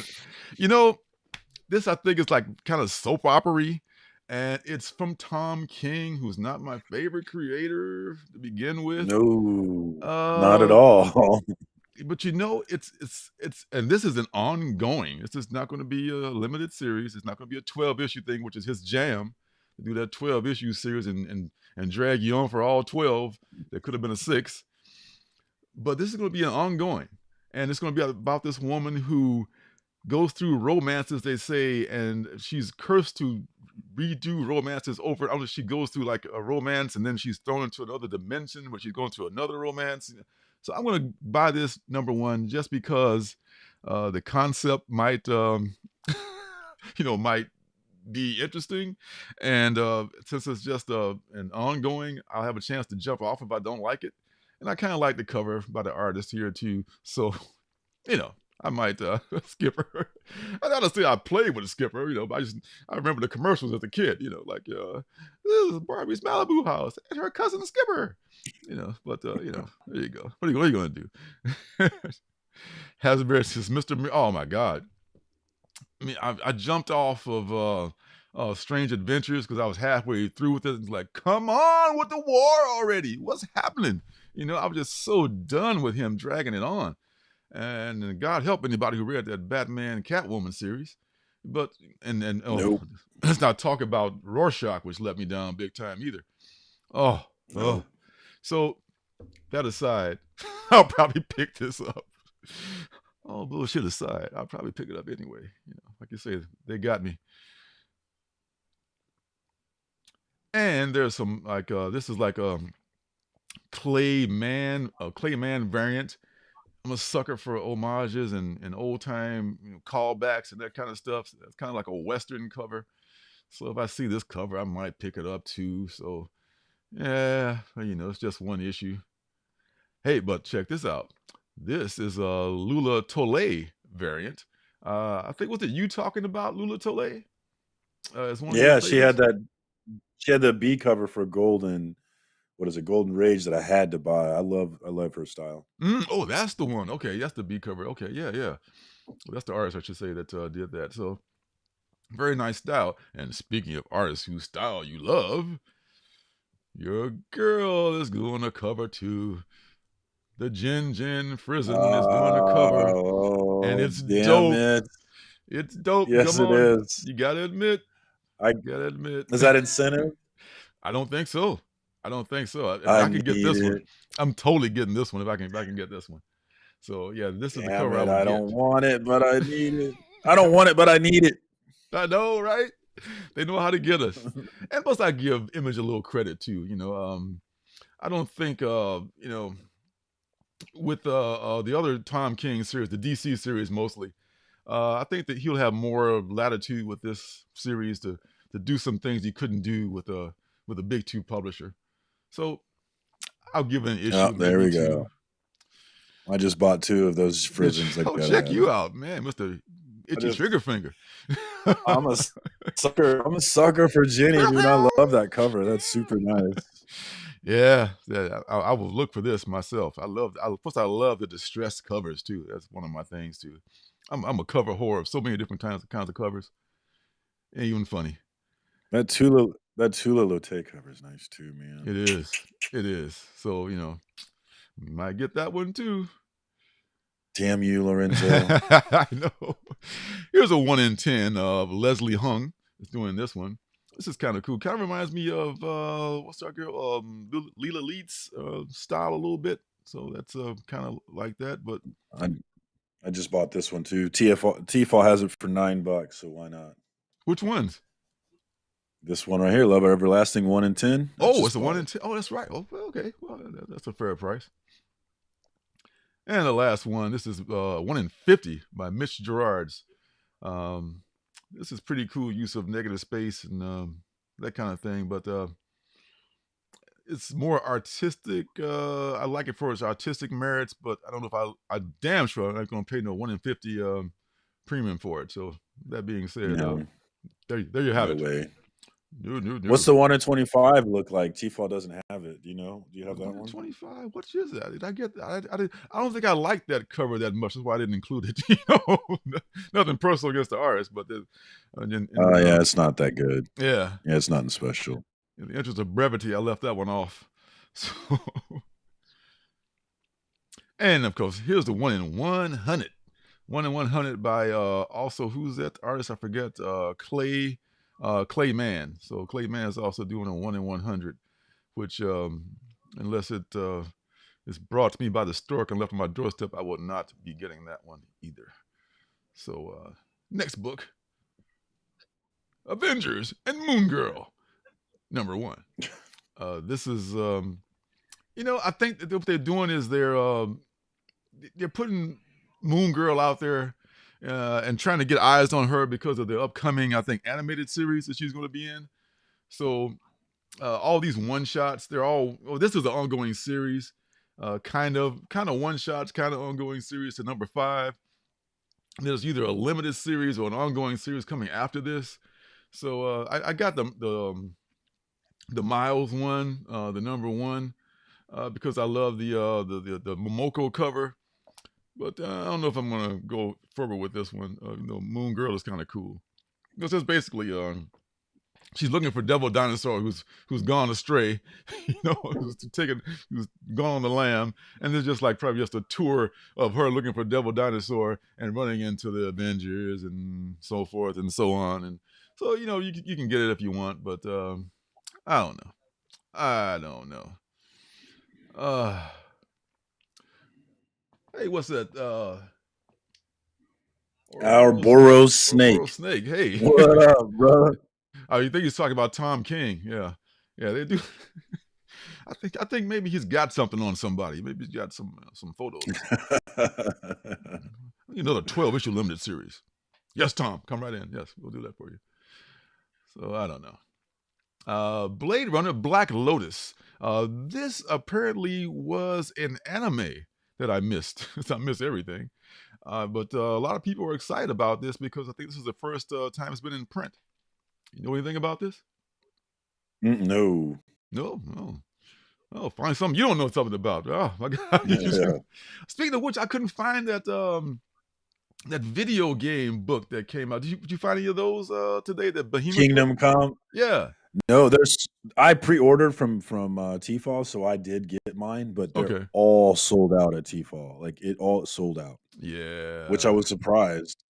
this I think is like kind of soap opera-y, and it's from Tom King, who's not my favorite creator to begin with. No, not at Uh, all. but it's and this is an ongoing. This is not going to be a limited series. It's not going to be a 12-issue thing, which is his jam. To do that 12-issue series and drag you on for all 12. There could have been a 6. But this is going to be an ongoing. And it's going to be about this woman who goes through romances, they say, and she's cursed to redo romances over. I don't know, she goes through like a romance and then she's thrown into another dimension where she's going to another romance. So I'm going to buy this #1 just because the concept might, might be interesting. And since it's just an ongoing, I'll have a chance to jump off if I don't like it. And I kind of like the cover by the artist here too. So, I might skip her. I gotta say I played with a skipper, but I remember the commercials as a kid, like this is Barbie's Malibu house and her cousin Skipper. But there you go. What are you gonna do? Hasbury says Mr. Oh my God. I mean, I jumped off of Strange Adventures because I was halfway through with it. It's like, come on with the war already. What's happening? I was just so done with him dragging it on. And God help anybody who read that Batman Catwoman series. But Nope. let's not talk about Rorschach, which let me down big time either. Oh. So that aside, I'll probably pick this up. All bullshit aside, I'll probably pick it up anyway. Like you say, they got me. And there's some like this is like a Clayman variant. I'm a sucker for homages and old time callbacks and that kind of stuff. So it's kind of like a Western cover. So if I see this cover, I might pick it up too. So yeah, it's just one issue. Hey, but check this out. This is a Lula Tole variant. I think was it you talking about Lula Tole? It's one of your Yeah, favorites? she had the B cover for Golden. What is it? Golden Rage that I had to buy. I love her style. Oh, that's the one. Okay, that's the B cover. Okay, yeah. Well, that's the artist, I should say, that did that. So very nice style. And speaking of artists whose style you love, your girl is doing a cover too. The Jen Frizen is doing a cover, and Oh, it's damn dope. it. It's dope. Yes, Come it on, is. you gotta admit. I You gotta admit. Is that incentive? I don't think so. If I I can get need this one, it. I'm totally getting this one. If I can get this one. So yeah, this is the Damn cover I it. would I get. don't want it, but I need it. I don't want it, but I need it. I know, right? They know how to get us. And plus, I give Image a little credit too. I don't think with the other Tom King series, the DC series mostly, I think that he'll have more latitude with this series to do some things he couldn't do with a big two publisher. So I'll give it an Oh, issue, there maybe we two. go. I just bought 2 of those Frisons. I Oh, gotta check have you it. out, man, Mr. I Itchy just Trigger Finger. I'm a sucker. I'm a sucker for Jenny, dude. I love that cover. That's super nice. Yeah, I will look for this myself. Plus I love the distressed covers too. That's one of my things too. I'm a cover whore of so many different kinds of covers. Ain't even funny. That Tula Lotte cover is nice too, man. It is. So we might get that one too. Damn you, Lorenzo. I know. Here's a 1 in 10 of Leslie Hung is doing this one. This is kind of cool. Kind of reminds me of what's our girl Leela Leeds style a little bit. So that's kind of like that. But I just bought this one too. TFL has it for $9, so why not? which ones? This one right here, Love Everlasting 1 in 10. Oh, it's a 1 in 10. Oh, that's right. Oh, okay. Well, that's a fair price. And the last one, this is 1 in 50 by Mitch Gerards. This is pretty cool use of negative space and that kind of thing, but it's more artistic. I like it for its artistic merits, but I don't know if I damn sure I'm not going to pay no 1 in 50 premium for it. So that being said, No, there you have no it. way. No. What's the 1 in 25 look like? T-Fall doesn't have it. Do you know? Do you have that 1 in one? 25. What is that? Did I get that? I don't think I liked that cover that much. That's why I didn't include it. You know, nothing personal against the artist, but Yeah, it's not that good. yeah, Yeah, it's nothing special. in the interest of brevity, I left that one off. So, and of course, here's the 1 in 100. 1 in 100 by also, who's that artist? I forget. Clay Man. So Clay Man is also doing a 1 in 100, which unless it is brought to me by the stork and left on my doorstep, I will not be getting that one either. So next book, Avengers and Moon Girl, number 1. This is I think that what they're doing is they're putting Moon Girl out there and trying to get eyes on her because of the upcoming, I think, animated series that she's going to be in. So all these one shots, they're all. Oh, this is an ongoing series, kind of one shots, kind of ongoing series to number 5. There's either a limited series or an ongoing series coming after this. So I got the Miles one, the number 1, because I love the Momoko cover. But I don't know if I'm gonna go further with this one. Moon Girl is kind of cool. This is basically she's looking for Devil Dinosaur who's gone astray, who's gone on the lam, and there's just like probably just a tour of her looking for Devil Dinosaur and running into the Avengers and so forth and so on. And so you can get it if you want, but I don't know. Hey, what's that? Ouroboros Snake. Snake. Hey, what up, bro? Oh, you think he's talking about Tom King? Yeah, they do. I think maybe he's got something on somebody. Maybe he's got some photos. The 12-issue limited series. Yes, Tom, come right in. Yes, we'll do that for you. So I don't know. Blade Runner Black Lotus. This apparently was an anime that I missed. I missed everything. But a lot of people are excited about this because I think this is the first time it's been in print. You know anything about this? No. Oh, find something you don't know something about. Oh my God! Yeah. Speaking of which, I couldn't find that that video game book that came out. Did you find any of those today? That Behemoth Kingdom Come. Yeah. No, I pre-ordered from T-Fall, so I did get mine, but they're all sold out at T-Fall. Like it all sold out. Yeah. Which I was surprised.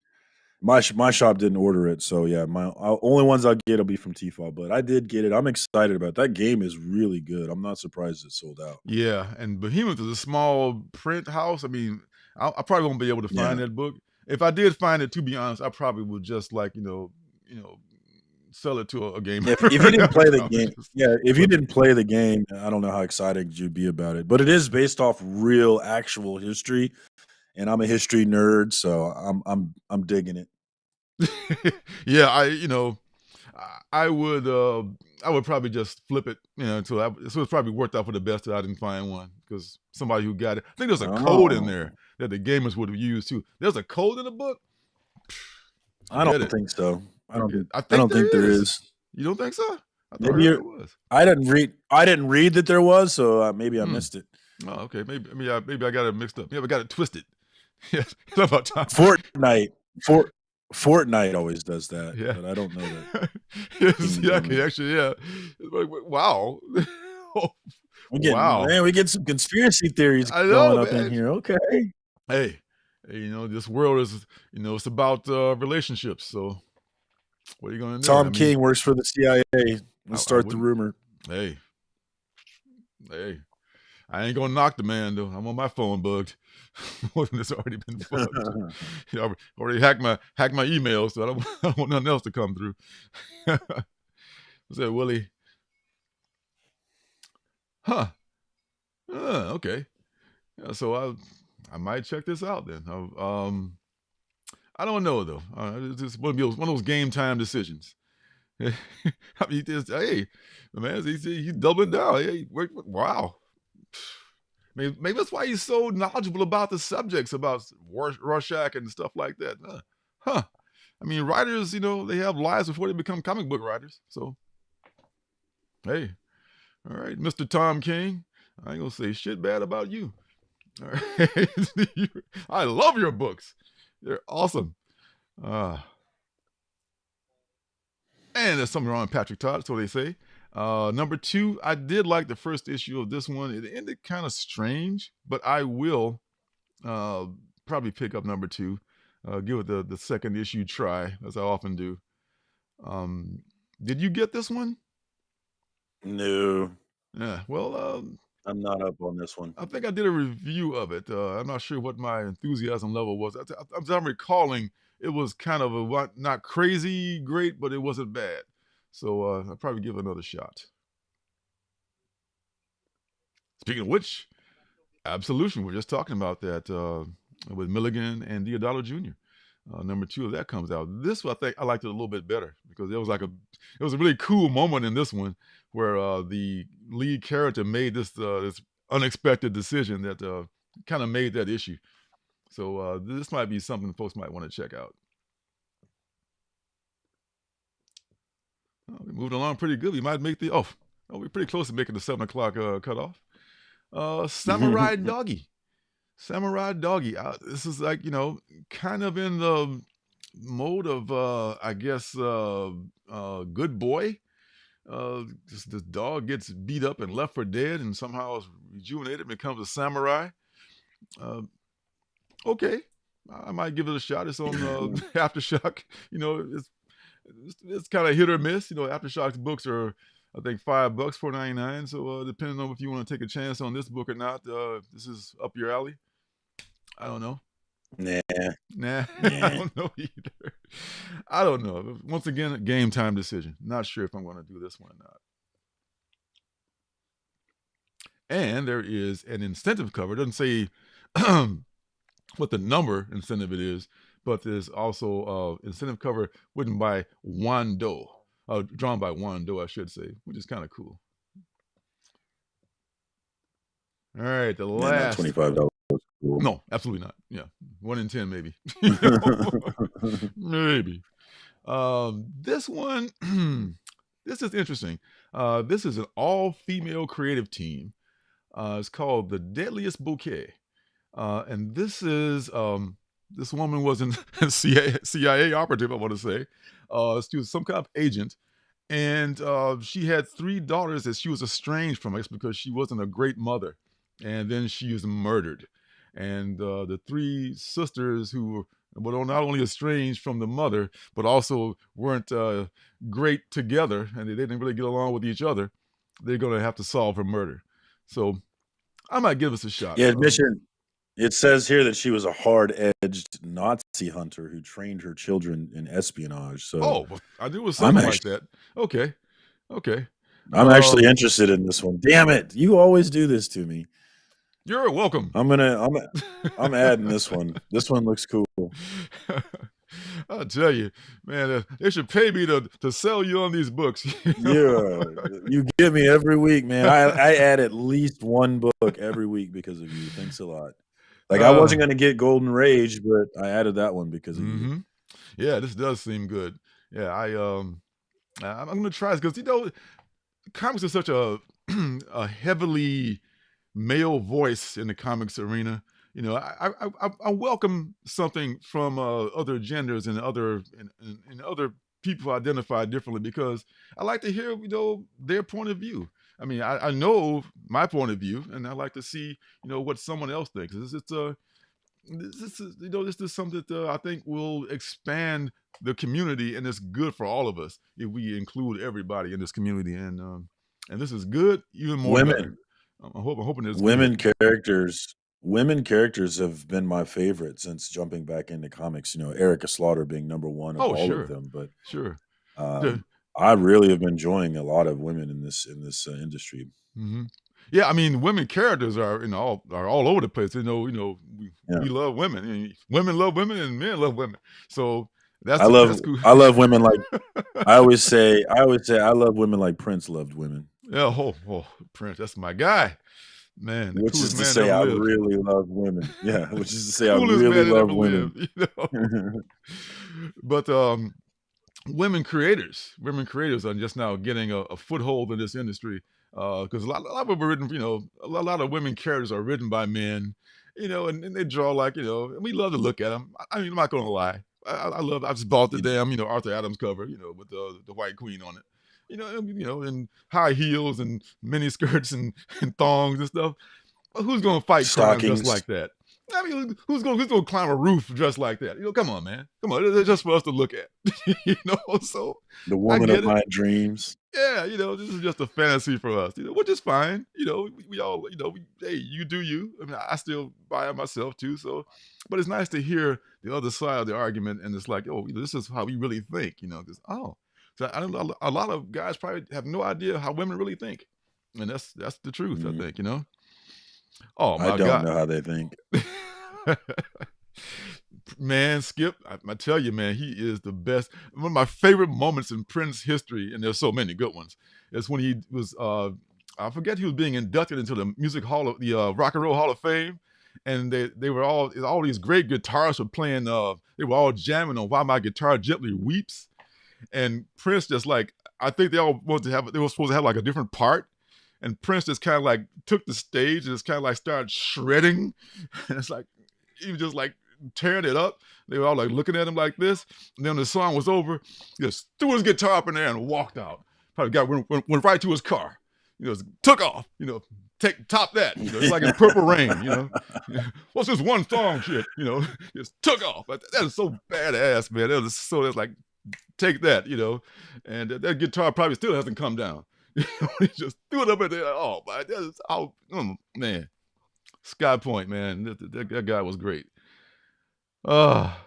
My shop didn't order it, so yeah, my only ones I'll get will be from T-Fall, but I did get it. I'm excited about it. That game is really good. I'm not surprised it sold out. Yeah, and Behemoth is a small print house. I mean, I probably won't be able to find that book. If I did find it, to be honest, I probably would just sell it to a gamer. If you didn't play the game, if you didn't play the game, I don't know how excited you'd be about it. But it is based off real, actual history, and I'm a history nerd, so I'm digging it. Yeah, I would probably just flip it, so it's probably worked out for the best that I didn't find one because somebody who got it. I think there's a code in there that the gamers would have used too. There's a code in the book. I don't think so. I don't think there is. You don't think so? Maybe there was. I didn't read that there was, so maybe I missed it. Oh, okay. Maybe I got it mixed up. Maybe I got it twisted. Yeah, about time. Fortnite always does that, but I don't know that. Yeah. Like, wow. We get some conspiracy theories going up in here. Okay. Hey, this world is, it's about relationships. So what are you going to do? Tom King works for the CIA. Let's start the rumor. Hey, I ain't going to knock the man, though. I'm on my phone bugged. It's already been bugged. I already hacked my email, so I don't want nothing else to come through. What's that, Willie? Huh. Okay. Yeah, so I might check this out then. I don't know, though. It's just one of those game time decisions. I mean, hey, man, he's doubling down. Hey, wow. Maybe that's why he's so knowledgeable about the subjects, about Rorschach and stuff like that. I mean, writers, they have lives before they become comic book writers. So Hey, all right, Mr. Tom King. I ain't gonna say shit bad about you. All right. I love your books. They're awesome. And there's something wrong with Patrick Todd, so they say. Number 2, I did like the first issue of this one. It ended kind of strange, but I will probably pick up number 2. Give it the second issue try, as I often do. Did you get this one? No. Yeah. Well, I'm not up on this one. I think I did a review of it. I'm not sure what my enthusiasm level was. As I'm recalling, it was kind of not crazy great, but it wasn't bad. So I'll probably give it another shot. Speaking of which, Absolution. We're just talking about that with Milligan and Diodalo Jr. Number 2 of that comes out. This one, I think I liked it a little bit better because it was a really cool moment in this one where the lead character made this unexpected decision that kind of made that issue. So this might be something folks might want to check out. We moved along pretty good. We might make we're pretty close to making the 7 o'clock cutoff. Samurai Doggy. Samurai Doggy. This is like, kind of in the mode of, I guess, Good Boy. This dog gets beat up and left for dead and somehow is rejuvenated and becomes a samurai. Okay. I might give it a shot. It's on Aftershock. It's kind of hit or miss. Aftershock's books are, I think, $5, $4.99. So depending on if you want to take a chance on this book or not, this is up your alley. I don't know. Nah. I don't know either. I don't know. Once again, a game time decision. Not sure if I'm going to do this one or not. And there is an incentive cover. It doesn't say what the number incentive it is, but there's also incentive cover written by Wando. Drawn by Wando, I should say, which is kind of cool. All right, the last $25. Cool. No, absolutely not. Yeah, 1 in 10 maybe. Maybe. This one, this is interesting. This is an all-female creative team. It's called The Deadliest Bouquet. And this is, this woman was a CIA operative, I want to say. She was some kind of agent. And she had 3 daughters that she was estranged from, I guess, because she wasn't a great mother. And then she was murdered. And the 3 sisters who were not only estranged from the mother, but also weren't great together, and they didn't really get along with each other, they're going to have to solve her murder. So I might give us a shot. Yeah, admission. It says here that she was a hard-edged Nazi hunter who trained her children in espionage. So, I knew it was something like that. Okay. I'm actually interested in this one. Damn it! You always do this to me. You're welcome. I'm adding this one. This one looks cool. I'll tell you, man, they should pay me to sell you on these books. Yeah, you get me every week, man. I add at least one book every week because of you. Thanks a lot. Like I wasn't going to get Golden Rage, but I added that one because of you. Yeah, this does seem good. Yeah, I'm going to try this because comics are such a heavily male voice in the comics arena. I welcome something from other genders and other people identified differently because I like to hear their point of view. I mean, I know my point of view, and I like to see what someone else thinks. This is something that I think will expand the community, and it's good for all of us if we include everybody in this community. And this is good, even more better. I'm hoping there's women characters. Women characters have been my favorite since jumping back into comics. Erica Slaughter being number 1 of all of them. But sure, I really have been enjoying a lot of women in this industry. Mm-hmm. Yeah, I mean, women characters are all over the place. We love women. Women love women, and men love women. So that's cool. I love women like I always say I love women like Prince loved women. Yeah, Prince, that's my guy, man. Which is to say, I really love women. Yeah, which is to say, I really love women. But women creators are just now getting a foothold in this industry, because a lot of them are written, a lot of women characters are written by men, and they draw like, and we love to look at them. I mean, I'm not gonna lie, I just bought the You- damn, Arthur Adams cover, with the white queen on it, and high heels and mini skirts and thongs and stuff. But who's gonna fight crime just Stockings. like that? I mean, who's gonna climb a roof just like that? Come on, man. Come on, it's just for us to look at. So The I woman of get it. my dreams. Yeah, this is just a fantasy for us, which is fine. We all, hey, you do you. I mean, I still buy it myself too. So, but it's nice to hear the other side of the argument, and it's like, oh, this is how we really think, because so I don't know, a lot of guys probably have no idea how women really think, and that's the truth, I Mhm. think, Oh I my don't God. know how they think. Man, Skip, I tell you, man, he is the best. One of my favorite moments in Prince history, and there's so many good ones, is when he was, I forget, he was being inducted into the Rock and Roll Hall of Fame, and they were all these great guitarists were playing. They were all jamming on "Why My Guitar Gently Weeps," and Prince just like, I think they were supposed to have like a different part, and Prince just kind of like took the stage and just kind of like started shredding, and it's like he was just like tearing it up. They were all like looking at him like this. And then when the song was over, he just threw his guitar up in there and walked out. Probably went right to his car. Took off. Top that. It's like in Purple Rain. What's this one song shit? Just took off. That is so badass, man. That's like, take that. And that guitar probably still hasn't come down. He just threw it up in there. Oh, man. Sky Point, man. That guy was great.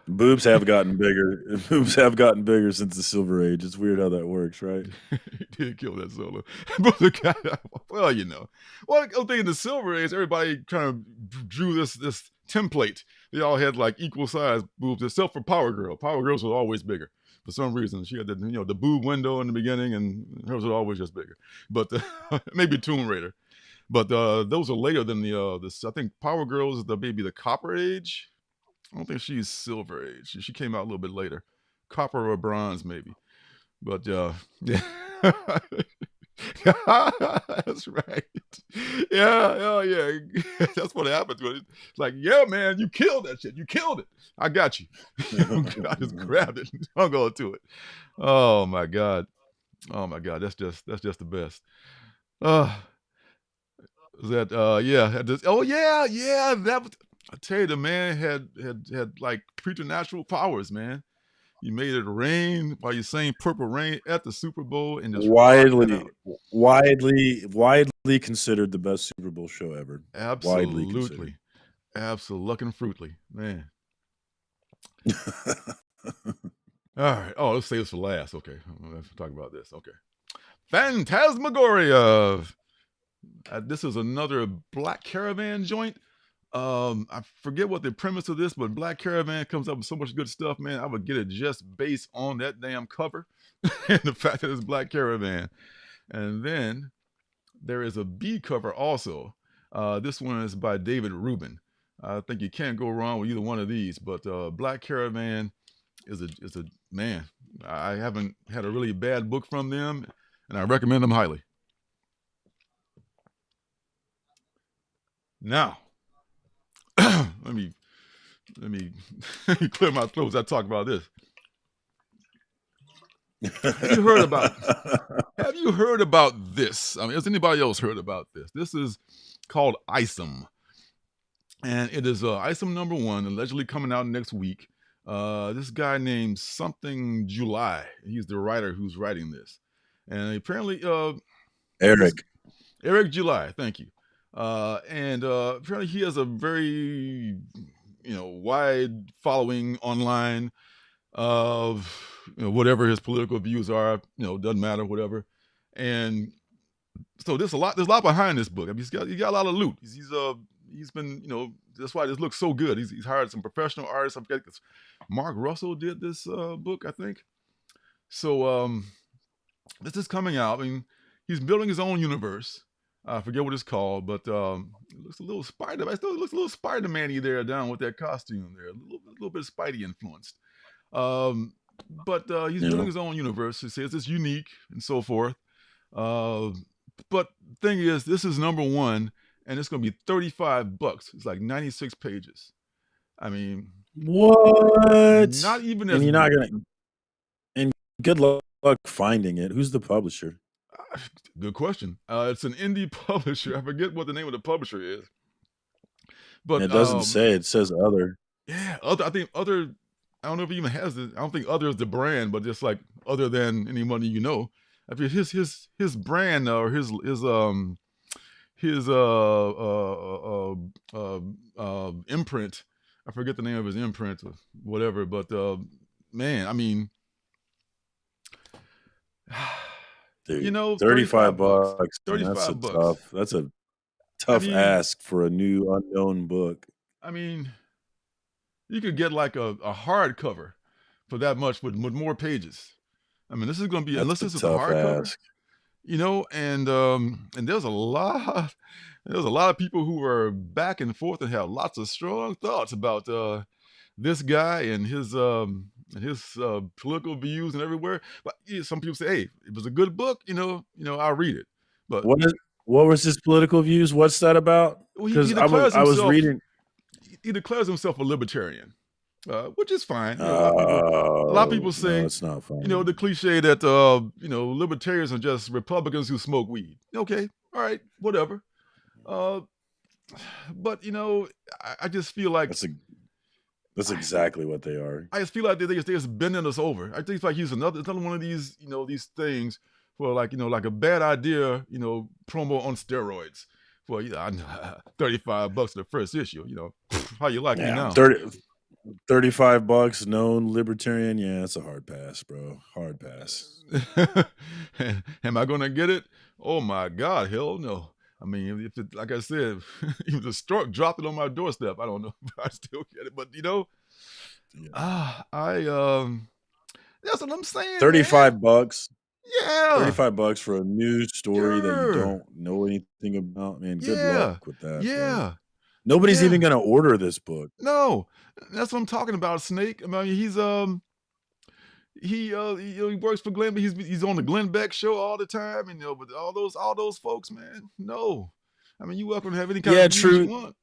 Boobs have gotten bigger. Boobs have gotten bigger since the Silver Age. It's weird how that works, right? He did kill that solo. But the guy, well, Well, I think in the Silver Age, everybody kind of drew this template. They all had like equal size boobs, except for Power Girl. Power Girls was always bigger. For some reason, she had the boob window in the beginning, and hers was always just bigger. But maybe Tomb Raider. But those are later than I think Power Girls is maybe the Copper Age. I don't think she's Silver Age. She came out a little bit later. Copper or Bronze, maybe. But yeah. That's right. Yeah. That's what happened to it. It's like, yeah, man, you killed that shit. You killed it. I got you. I just grabbed it and hung on to it. Oh my God. That's just the best. I tell you, the man had like preternatural powers, man. You made it rain while you sang Purple Rain at the Super Bowl and just rocked it out. Widely considered the best Super Bowl show ever. Widely considered. Absolutely, man. All right. Oh, let's save this for last. Okay, let's talk about this. Okay, Phantasmagoria. This is another Black Caravan joint. I forget what the premise of this, but Black Caravan comes up with so much good stuff, man. I would get it just based on that damn cover and the fact that it's Black Caravan. And then there is a B cover also. This one is by David Rubin. I think you can't go wrong with either one of these, but Black Caravan is a man. I haven't had a really bad book from them, and I recommend them highly. Now, let me clear my throat as I talk about this. Have you heard about this? I mean, has anybody else heard about this? This is called Isom, and it is Isom #1, allegedly coming out next week. This guy named something July. He's the writer who's writing this, and apparently Eric July. Thank you. And apparently he has a very wide following online of whatever his political views are. Doesn't matter, whatever. And so there's a lot behind this book. I mean, he's got a lot of loot. He's been that's why this looks so good. He's hired some professional artists. I forget, Mark Russell did this book, I think. So this is coming out. I mean, he's building his own universe. I forget what it's called, but it looks a little Spider-Man. It still looks a little Spider-Man-y there down with that costume there. A little bit Spidey influenced. but he's You building know, his own universe. He says it's unique and so forth. Uh, but thing is, this is number one, and it's going to be $35. It's like 96 pages. I mean, what? not even And as you're not gonna. And good luck finding it. Who's the publisher? good question. It's an indie publisher. I forget what the name of the publisher is, but It doesn't say. It says other. yeah, other. I think other. I don't know if he even has it. I don't think other is the brand, but just like other than anyone you know. I mean, his brand or his imprint. I forget the name of his imprint or whatever, but man, I mean, Dude, you know, 35 $35. bucks. Man, $35. that's a I tough mean, ask for a new unknown book. I mean, you could get like a hardcover for that much with more pages. I mean, this is going to be That's unless a this is a tough hardcover, ask. you know, and there's a lot of people who are back and forth and have lots of strong thoughts about this guy and his political views and everywhere. But yeah, some people say, hey, it was a good book, I'll read it. But What was his political views? What's that about? well, Because I was reading. he declares himself a libertarian, which is fine. A lot of people say, no, it's not fun. the cliche that libertarians are just Republicans who smoke weed. Okay, all right, whatever. But I just feel like that's exactly what they are. I just feel like they're just bending us over. I think like he's another one of these these things for like like a bad idea promo on steroids for $35 the first issue. How you like me now? 35 bucks, known libertarian. Yeah, it's a hard pass, bro. Hard pass. Am I gonna get it? Oh my God, hell no. I mean, if it, like I said, if the stork dropped it on my doorstep, I don't know if I still get it. But that's what I'm saying. 35 bucks. Yeah. 35 bucks for a new story that you don't know anything about, man. Good luck with that. Yeah. Bro. Nobody's even gonna order this book. No, that's what I'm talking about, Snake. I mean, he's he works for Glenn, but he's on the Glenn Beck show all the time, and but all those folks, man. No, I mean, you welcome to have any kind of views you want,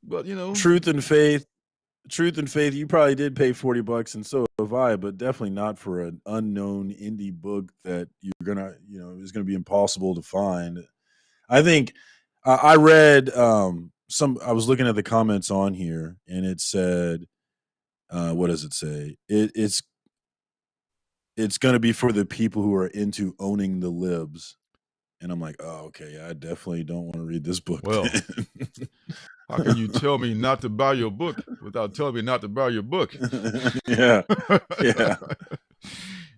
but Truth and Faith. You probably did pay $40, and so have I, but definitely not for an unknown indie book that you're gonna, is gonna be impossible to find. I think I read I was looking at the comments on here, and it said, what does it say? It's going to be for the people who are into owning the libs. And I'm like, oh, okay, I definitely don't want to read this book. Well, how can you tell me not to buy your book without telling me not to buy your book? Yeah.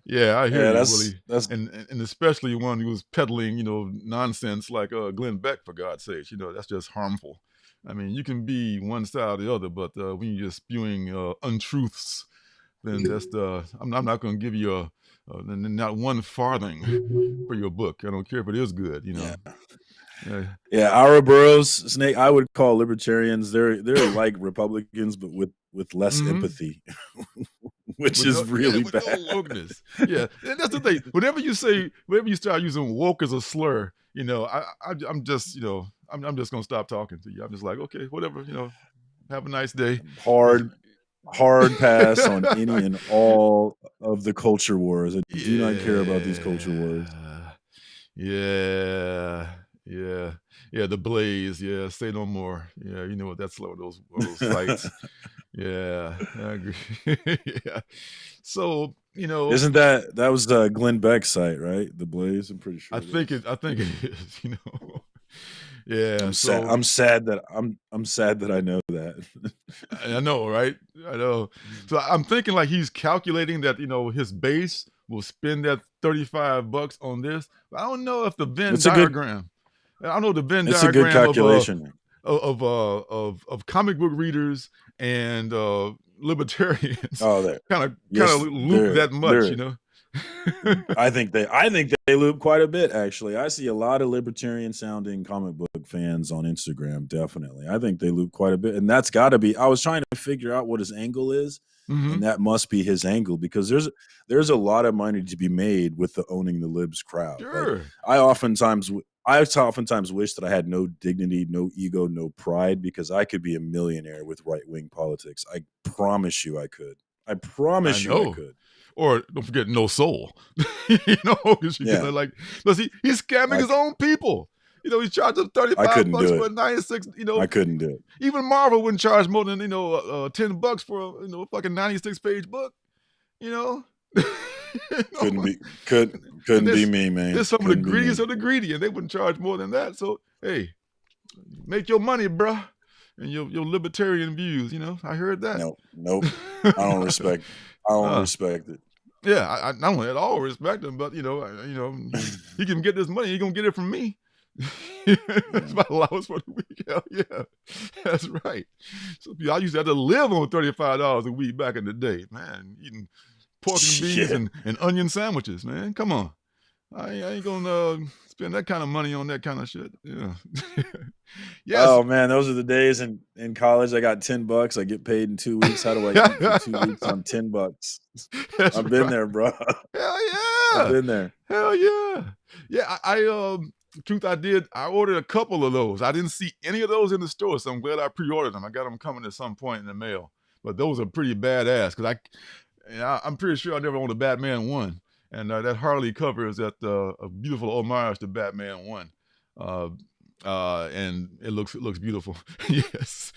Yeah, I hear you, Willie. And especially one who's peddling, nonsense like Glenn Beck, for God's sakes. That's just harmful. I mean, you can be one side or the other, but when you're spewing untruths, then that's I'm not going to give you not one farthing for your book. I don't care if it is good, Yeah, our Burroughs, Snake, I would call libertarians. They're like Republicans, but with less empathy, which is really bad. No wokeness. Yeah, and that's the thing. Whenever you start using woke as a slur, I'm just I'm just gonna stop talking to you. I'm just like, okay, whatever, have a nice day. Hard pass on any and all of the culture wars. I do not care about these culture wars. Yeah, the Blaze. Yeah, say no more. Yeah, you know what? That's one of those sites. Yeah, I agree. Yeah. So isn't that was Glenn Beck's site, right? The Blaze. I'm pretty sure. I think it is. Yeah. I'm sad that I know that. I know, right? I know. So I'm thinking like he's calculating that his base will spend that $35 on this. But I don't know if the Venn diagram. I don't know the Venn diagram. It's a good calculation of comic book readers and libertarians. Oh, kind of loop that much, I think they loop quite a bit, actually. I see a lot of libertarian sounding comic book fans on Instagram, definitely. I think they loop quite a bit. And that's gotta be, I was trying to figure out what his angle is, and that must be his angle, because there's a lot of money to be made with the owning the libs crowd. Like, Sure. I oftentimes wish that I had no dignity, no ego, no pride, because I could be a millionaire with right-wing politics. I promise you I could. I promise you I could. Or don't forget, no soul. Because like, he's scamming his own people. He charged them $35 for a 96. I couldn't do it. Even Marvel wouldn't charge more than $10 for a fucking 96-page book. Couldn't be me, man. There's some of the greediest of the greedy, and they wouldn't charge more than that. So hey, make your money, bruh, and your libertarian views. I heard that. Nope. I don't respect. I don't respect it. Yeah, I don't at all respect him, but he can get this money. He gonna get it from me. It's my allowance for the week. Hell yeah, that's right. So I used to have to live on $35 a week back in the day, man. Eating pork and beans and onion sandwiches, man. Come on, I ain't gonna spend that kind of money on that kind of shit. Yeah. Yes. Oh man, those are the days in college. I got $10. I get paid in 2 weeks. How do I eat for 2 weeks on $10? I've been there, bro. Hell yeah. I've been there. Hell yeah. Yeah, I ordered a couple of those. I didn't see any of those in the store, so I'm glad I pre-ordered them. I got them coming at some point in the mail. But those are pretty badass, because I'm pretty sure I never owned a Batman 1. And that Harley cover is a beautiful homage to Batman 1. And it looks beautiful. Yes.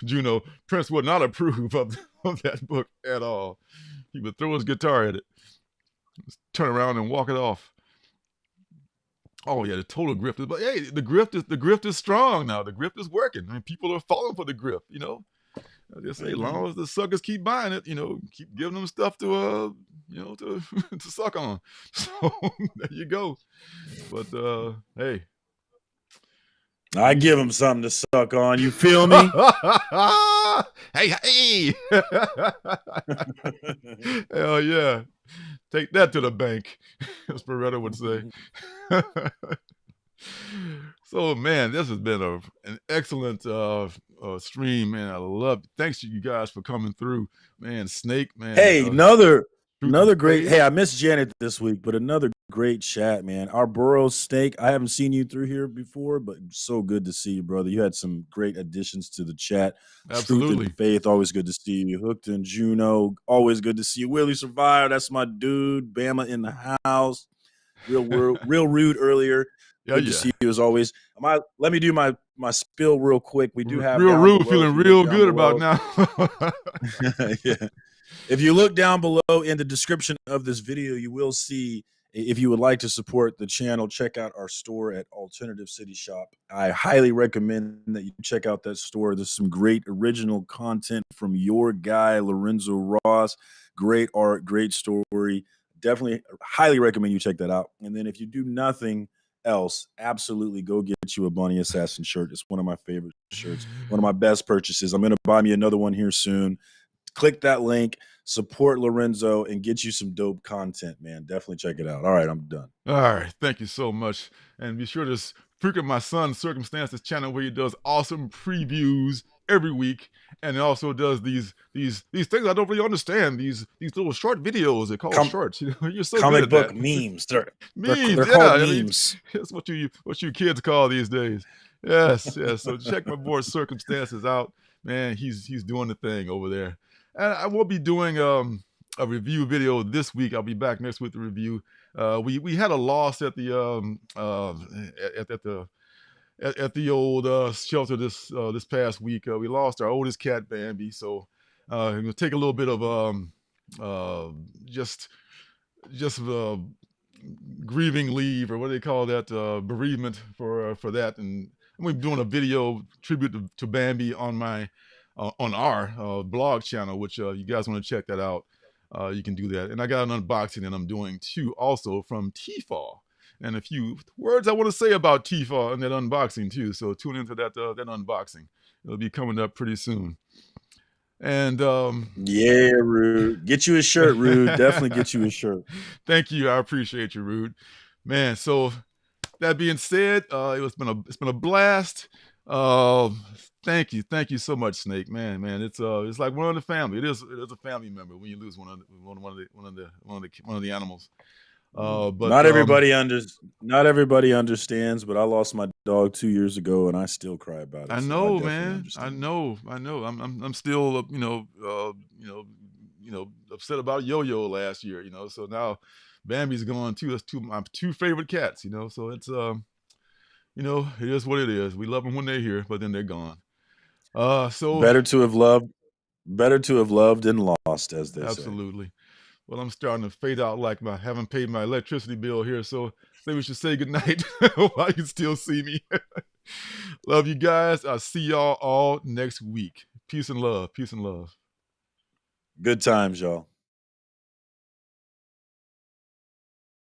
Juno, Prince would not approve of that book at all. He would throw his guitar at it, just turn around and walk it off. Oh yeah, the total grift. But hey, the grift is strong now. The grift is working. I mean, people are falling for the grift. I just say, as long as the suckers keep buying it, keep giving them stuff to to suck on. So there you go. But hey, I give them something to suck on. You feel me? Hey. Hell yeah. Take that to the bank, as Beretta would say. So, man, this has been an excellent stream, man. I love it. Thanks to you guys for coming through. Man, Snake, man. Hey, another great. Hey, I missed Janet this week, but another great chat, man. Our Burroughs Snake, I haven't seen you through here before, but so good to see you, brother. You had some great additions to the chat. Absolutely. Truth and Faith, always good to see you. Hooked and Juno, always good to see you. Willie Survivor, that's my dude. Bama in the house. Real rude earlier. Good to see you as always. Let me do my spill real quick. We do have real rude, feeling real good about now. Yeah. If you look down below in the description of this video, you will see, if you would like to support the channel, check out our store at Alternative City Shop. I highly recommend that you check out that store. There's some great original content from your guy, Lorenzo Ross. Great art, great story. Definitely highly recommend you check that out. And then if you do nothing else, absolutely go get you a Bunny Assassin shirt. It's one of my favorite shirts, one of my best purchases. I'm going to buy me another one here soon. Click that link, support Lorenzo, and get you some dope content, man. Definitely check it out. All right, I'm done. All right, thank you so much. And be sure to frequent my son's Circumstances channel, where he does awesome previews every week, and he also does these things I don't really understand. These little short videos. They're called shorts. You're so comic good at book that. memes. They're called memes. That's what you kids call these days. Yes. So check my boy Circumstances out, man. He's doing the thing over there. And I will be doing a review video this week. I'll be back next week with the review. We had a loss at the at the old shelter this past week. We lost our oldest cat, Bambi. So I'm gonna take a little bit of just grieving leave, or what do they call that, bereavement for that. And we're doing a video tribute to Bambi on our blog channel, which you guys want to check that out. You can do that. And I got an unboxing that I'm doing too, also from Tfal, and a few words I want to say about Tfal and that unboxing too. So tune into that unboxing. It'll be coming up pretty soon. And Yeah, Rude. Get you a shirt, Rude. Definitely get you a shirt. Thank you. I appreciate you, Rude. Man, so that being said, it's been a blast. Thank you so much, Snake. Man, it's like one of the family. It is a family member when you lose one of the animals. But not everybody understands, but I lost my dog 2 years ago, and I still cry about it. I know, man. I know. I'm still, upset about Yo-Yo last year. So now Bambi's gone too. That's my two favorite cats. So it's it is what it is. We love them when they're here, but then they're gone. So better to have loved than lost, as they say. Absolutely. Well, I'm starting to fade out like I haven't paid my electricity bill here, so I think we should say goodnight while you still see me. Love you guys. I'll see y'all all next week. Peace and love. Peace and love. Good times, y'all.